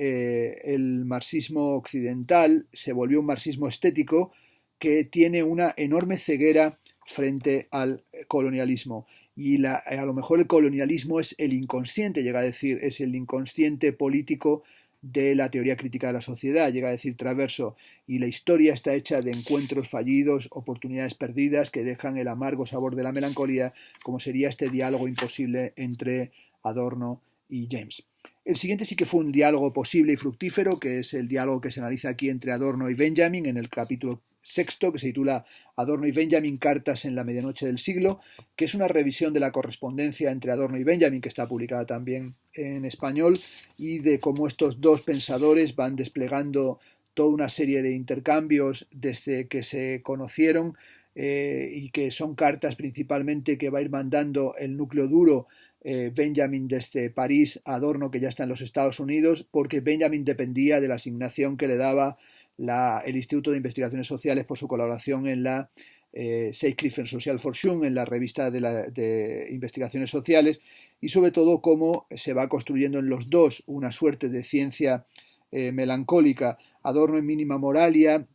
A: el marxismo occidental se volvió un marxismo estético que tiene una enorme ceguera frente al colonialismo. Y a lo mejor el colonialismo es el inconsciente, llega a decir, es el inconsciente político de la teoría crítica de la sociedad, llega a decir Traverso, y la historia está hecha de encuentros fallidos, oportunidades perdidas que dejan el amargo sabor de la melancolía, como sería este diálogo imposible entre Adorno y James. El siguiente sí que fue un diálogo posible y fructífero, que es el diálogo que se analiza aquí entre Adorno y Benjamin en el capítulo sexto, que se titula Adorno y Benjamin, cartas en la medianoche del siglo, que es una revisión de la correspondencia entre Adorno y Benjamin, que está publicada también en español, y de cómo estos dos pensadores van desplegando toda una serie de intercambios desde que se conocieron, y que son cartas principalmente que va a ir mandando el núcleo duro Benjamin desde París a Adorno, que ya está en los Estados Unidos, porque Benjamin dependía de la asignación que le daba el Instituto de Investigaciones Sociales por su colaboración en la Zeitschrift Sozialforschung, en la revista de investigaciones sociales, y sobre todo cómo se va construyendo en los dos una suerte de ciencia melancólica. Adorno en Mínima Moralia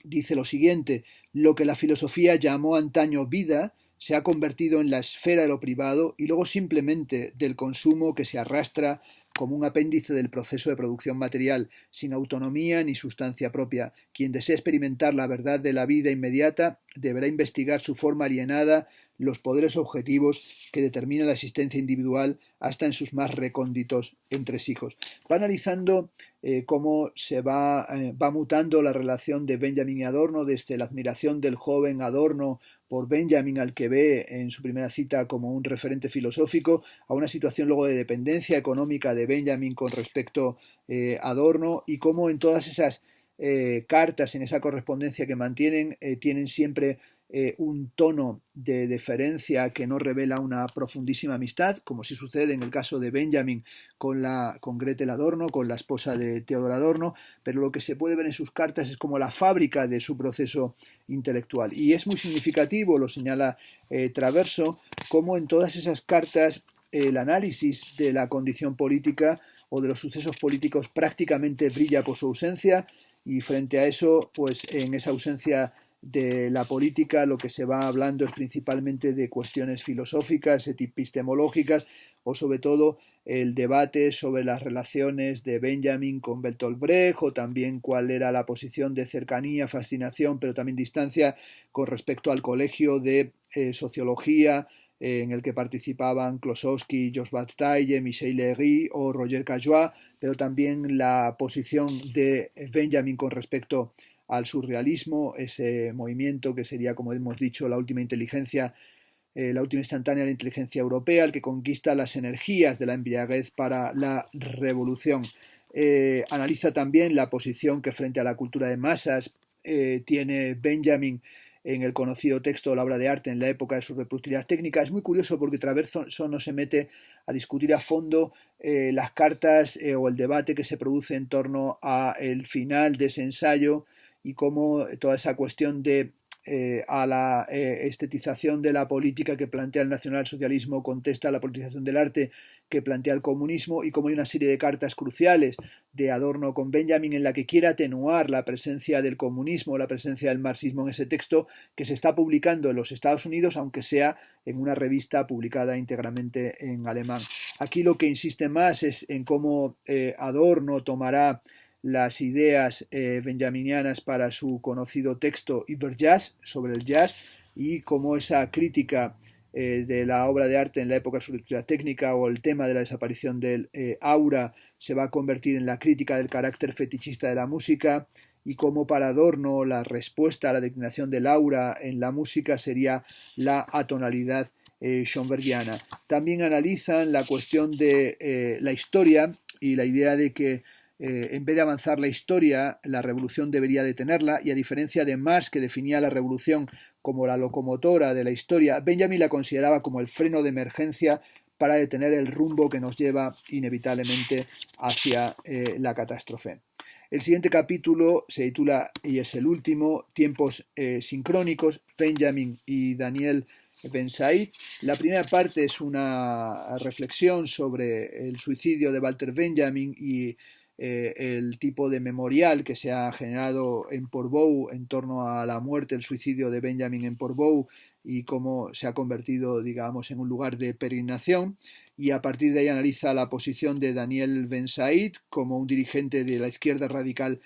A: dice lo siguiente: lo que la filosofía llamó antaño vida se ha convertido en la esfera de lo privado y luego simplemente del consumo que se arrastra como un apéndice del proceso de producción material, sin autonomía ni sustancia propia. Quien desee experimentar la verdad de la vida inmediata deberá investigar su forma alienada, los poderes objetivos que determinan la existencia individual hasta en sus más recónditos entresijos. Va analizando cómo va mutando la relación de Benjamin y Adorno, desde la admiración del joven Adorno por Benjamin, al que ve en su primera cita como un referente filosófico, a una situación luego de dependencia económica de Benjamin con respecto a Adorno, y cómo en todas esas cartas, en esa correspondencia que mantienen, tienen siempre un tono de deferencia que no revela una profundísima amistad, como si sucede en el caso de Benjamin con Gretel Adorno, con la esposa de Theodor Adorno, pero lo que se puede ver en sus cartas es como la fábrica de su proceso intelectual. Y es muy significativo, lo señala Traverso, cómo en todas esas cartas el análisis de la condición política o de los sucesos políticos prácticamente brilla por su ausencia, y frente a eso, pues en esa ausencia de la política lo que se va hablando es principalmente de cuestiones filosóficas, epistemológicas, o sobre todo el debate sobre las relaciones de Benjamin con Bertolt Brecht, o también cuál era la posición de cercanía, fascinación, pero también distancia con respecto al colegio de sociología en el que participaban Klossowski, Georges Bataille, Michel Léry o Roger Caillois, pero también la posición de Benjamin con respecto al surrealismo, ese movimiento que sería, como hemos dicho, la última inteligencia, la última instantánea de la inteligencia europea, el que conquista las energías de la embriaguez para la revolución. Analiza también la posición que frente a la cultura de masas tiene Benjamin en el conocido texto La obra de arte en la época de su reproductividad técnica. Es muy curioso porque Traverso no se mete a discutir a fondo las cartas o el debate que se produce en torno a el final de ese ensayo, y cómo toda esa cuestión de a la estetización de la política que plantea el nacionalsocialismo contesta a la politización del arte que plantea el comunismo, y cómo hay una serie de cartas cruciales de Adorno con Benjamin en la que quiere atenuar la presencia del comunismo, la presencia del marxismo en ese texto que se está publicando en los Estados Unidos, aunque sea en una revista publicada íntegramente en alemán. Aquí lo que insiste más es en cómo Adorno tomará las ideas benjaminianas para su conocido texto Über Jazz, sobre el jazz, y cómo esa crítica de la obra de arte en la época de su lectura técnica, o el tema de la desaparición del aura, se va a convertir en la crítica del carácter fetichista de la música, y cómo para Adorno la respuesta a la declinación del aura en la música sería la atonalidad schönbergiana. También analizan la cuestión de la historia y la idea de que en vez de avanzar la historia, la revolución debería detenerla, y a diferencia de Marx, que definía la revolución como la locomotora de la historia, Benjamin la consideraba como el freno de emergencia para detener el rumbo que nos lleva inevitablemente hacia la catástrofe. El siguiente capítulo se titula, y es el último, Tiempos sincrónicos. Benjamin y Daniel Ben Said. La primera parte es una reflexión sobre el suicidio de Walter Benjamin y el tipo de memorial que se ha generado en Portbou en torno a la muerte, el suicidio de Benjamin en Portbou y cómo se ha convertido, digamos, en un lugar de peregrinación. Y a partir de ahí analiza la posición de Daniel Ben Said como un dirigente de la izquierda radical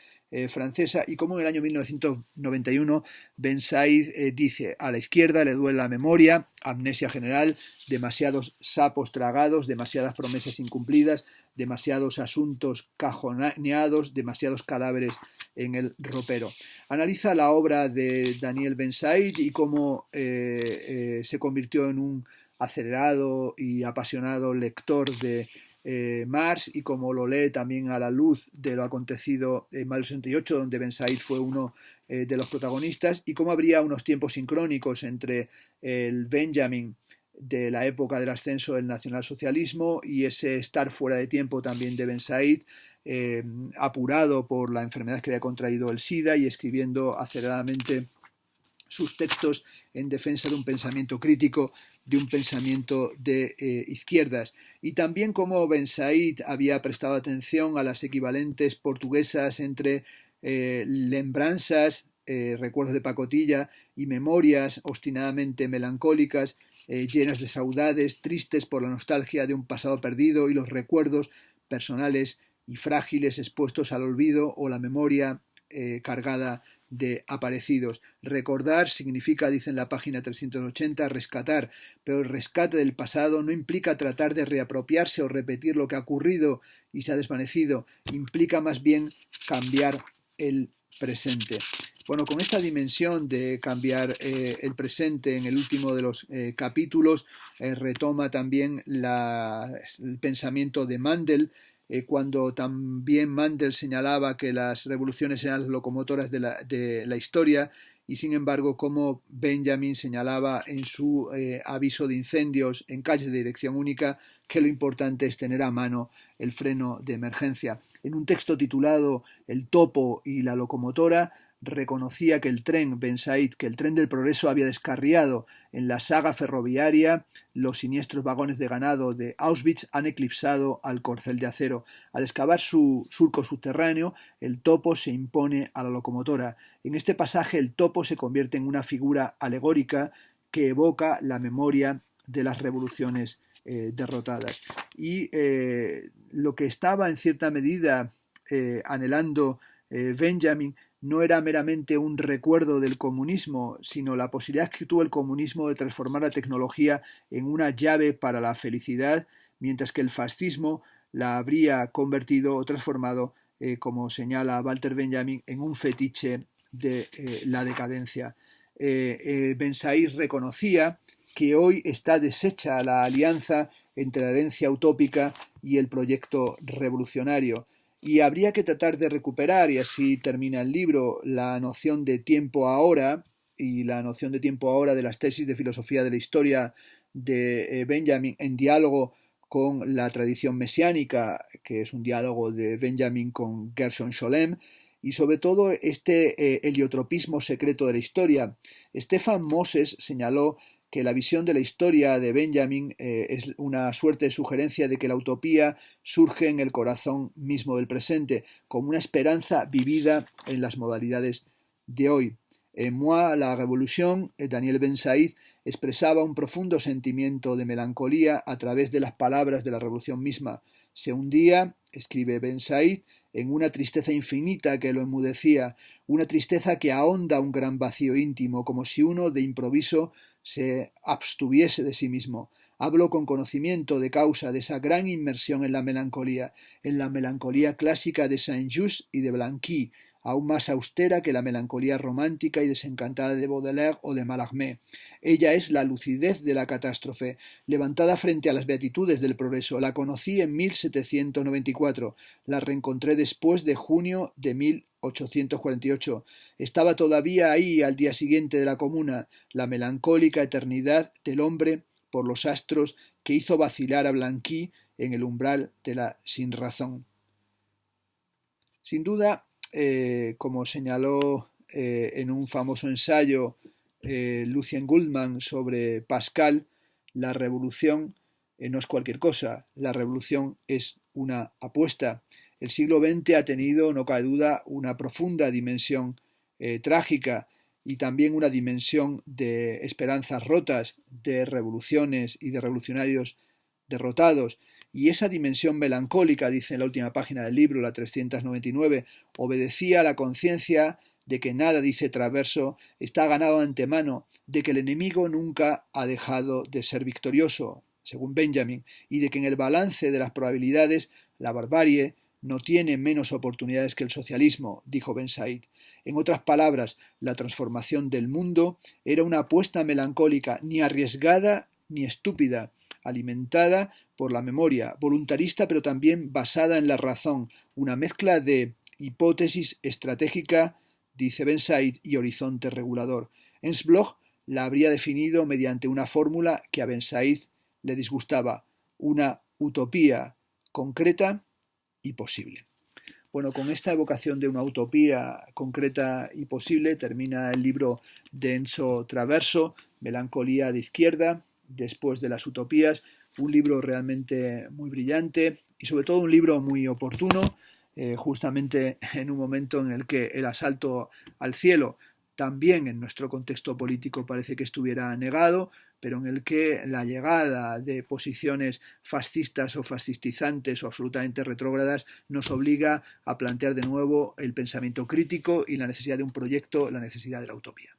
A: francesa y cómo en el año 1991 Ben Said dice: a la izquierda le duele la memoria, amnesia general, demasiados sapos tragados, demasiadas promesas incumplidas, demasiados asuntos cajoneados, demasiados cadáveres en el ropero. Analiza la obra de Daniel Ben Said y cómo se convirtió en un acelerado y apasionado lector de Marx y como lo lee también a la luz de lo acontecido en mayo 68, donde Ben Said fue uno de los protagonistas, y cómo habría unos tiempos sincrónicos entre el Benjamin de la época del ascenso del nacionalsocialismo y ese estar fuera de tiempo también de Ben Said, apurado por la enfermedad que había contraído el SIDA y escribiendo aceleradamente sus textos en defensa de un pensamiento crítico, de un pensamiento de izquierdas. Y también cómo Ben Said había prestado atención a las equivalentes portuguesas entre lembranzas, recuerdos de pacotilla y memorias obstinadamente melancólicas, llenas de saudades, tristes por la nostalgia de un pasado perdido y los recuerdos personales y frágiles expuestos al olvido o la memoria cargada de aparecidos. Recordar significa, dice en la página 380, rescatar, pero el rescate del pasado no implica tratar de reapropiarse o repetir lo que ha ocurrido y se ha desvanecido, implica más bien cambiar el presente. Bueno, con esta dimensión de cambiar el presente en el último de los capítulos, retoma también el pensamiento de Mandel, cuando también Mandel señalaba que las revoluciones eran las locomotoras de la historia y sin embargo como Benjamin señalaba en su aviso de incendios en calles de dirección única que lo importante es tener a mano el freno de emergencia. En un texto titulado El topo y la locomotora reconocía que el tren, Ben Said, que el tren del progreso había descarriado. En la saga ferroviaria, los siniestros vagones de ganado de Auschwitz han eclipsado al corcel de acero. Al excavar su surco subterráneo, el topo se impone a la locomotora. En este pasaje, el topo se convierte en una figura alegórica que evoca la memoria de las revoluciones derrotadas. Y lo que estaba en cierta medida anhelando Benjamin no era meramente un recuerdo del comunismo, sino la posibilidad que tuvo el comunismo de transformar la tecnología en una llave para la felicidad, mientras que el fascismo la habría convertido o transformado, como señala Walter Benjamin, en un fetiche de la decadencia. Ben Said reconocía que hoy está deshecha la alianza entre la herencia utópica y el proyecto revolucionario. Y habría que tratar de recuperar, y así termina el libro, la noción de tiempo ahora y la noción de tiempo ahora de las tesis de filosofía de la historia de Benjamin en diálogo con la tradición mesiánica, que es un diálogo de Benjamin con Gershon Scholem, y sobre todo este heliotropismo secreto de la historia. Stefan Moses señaló que la visión de la historia de Benjamin es una suerte de sugerencia de que la utopía surge en el corazón mismo del presente, como una esperanza vivida en las modalidades de hoy. En Moi, la revolución, Daniel Ben Said expresaba un profundo sentimiento de melancolía a través de las palabras de la revolución misma. Se hundía, escribe Ben Said, en una tristeza infinita que lo enmudecía, una tristeza que ahonda un gran vacío íntimo, como si uno de improviso se abstuviese de sí mismo. Hablo con conocimiento de causa de esa gran inmersión en la melancolía clásica de Saint-Just y de Blanqui, aún más austera que la melancolía romántica y desencantada de Baudelaire o de Mallarmé. Ella es la lucidez de la catástrofe, levantada frente a las beatitudes del progreso. La conocí en 1794, la reencontré después de junio de 1848. Estaba todavía ahí al día siguiente de la Comuna, la melancólica eternidad del hombre por los astros que hizo vacilar a Blanqui en el umbral de la sinrazón. Sin duda, como señaló en un famoso ensayo Lucien Goldman sobre Pascal, la revolución no es cualquier cosa, la revolución es una apuesta. El siglo XX ha tenido, no cabe duda, una profunda dimensión trágica y también una dimensión de esperanzas rotas, de revoluciones y de revolucionarios derrotados. Y esa dimensión melancólica, dice en la última página del libro, la 399, obedecía a la conciencia de que nada, dice Traverso, está ganado de antemano, de que el enemigo nunca ha dejado de ser victorioso, según Benjamin, y de que en el balance de las probabilidades la barbarie no tiene menos oportunidades que el socialismo, dijo Ben Said. En otras palabras, la transformación del mundo era una apuesta melancólica, ni arriesgada ni estúpida, alimentada por la memoria, voluntarista pero también basada en la razón, una mezcla de hipótesis estratégica, dice Ben Said, y horizonte regulador. Ernst Bloch la habría definido mediante una fórmula que a Ben Said le disgustaba, una utopía concreta y posible. Bueno, con esta evocación de una utopía concreta y posible termina el libro de Enzo Traverso, Melancolía de izquierda, después de las utopías, un libro realmente muy brillante y sobre todo un libro muy oportuno, justamente en un momento en el que el asalto al cielo también en nuestro contexto político parece que estuviera negado, pero en el que la llegada de posiciones fascistas o fascistizantes o absolutamente retrógradas nos obliga a plantear de nuevo el pensamiento crítico y la necesidad de un proyecto, la necesidad de la utopía.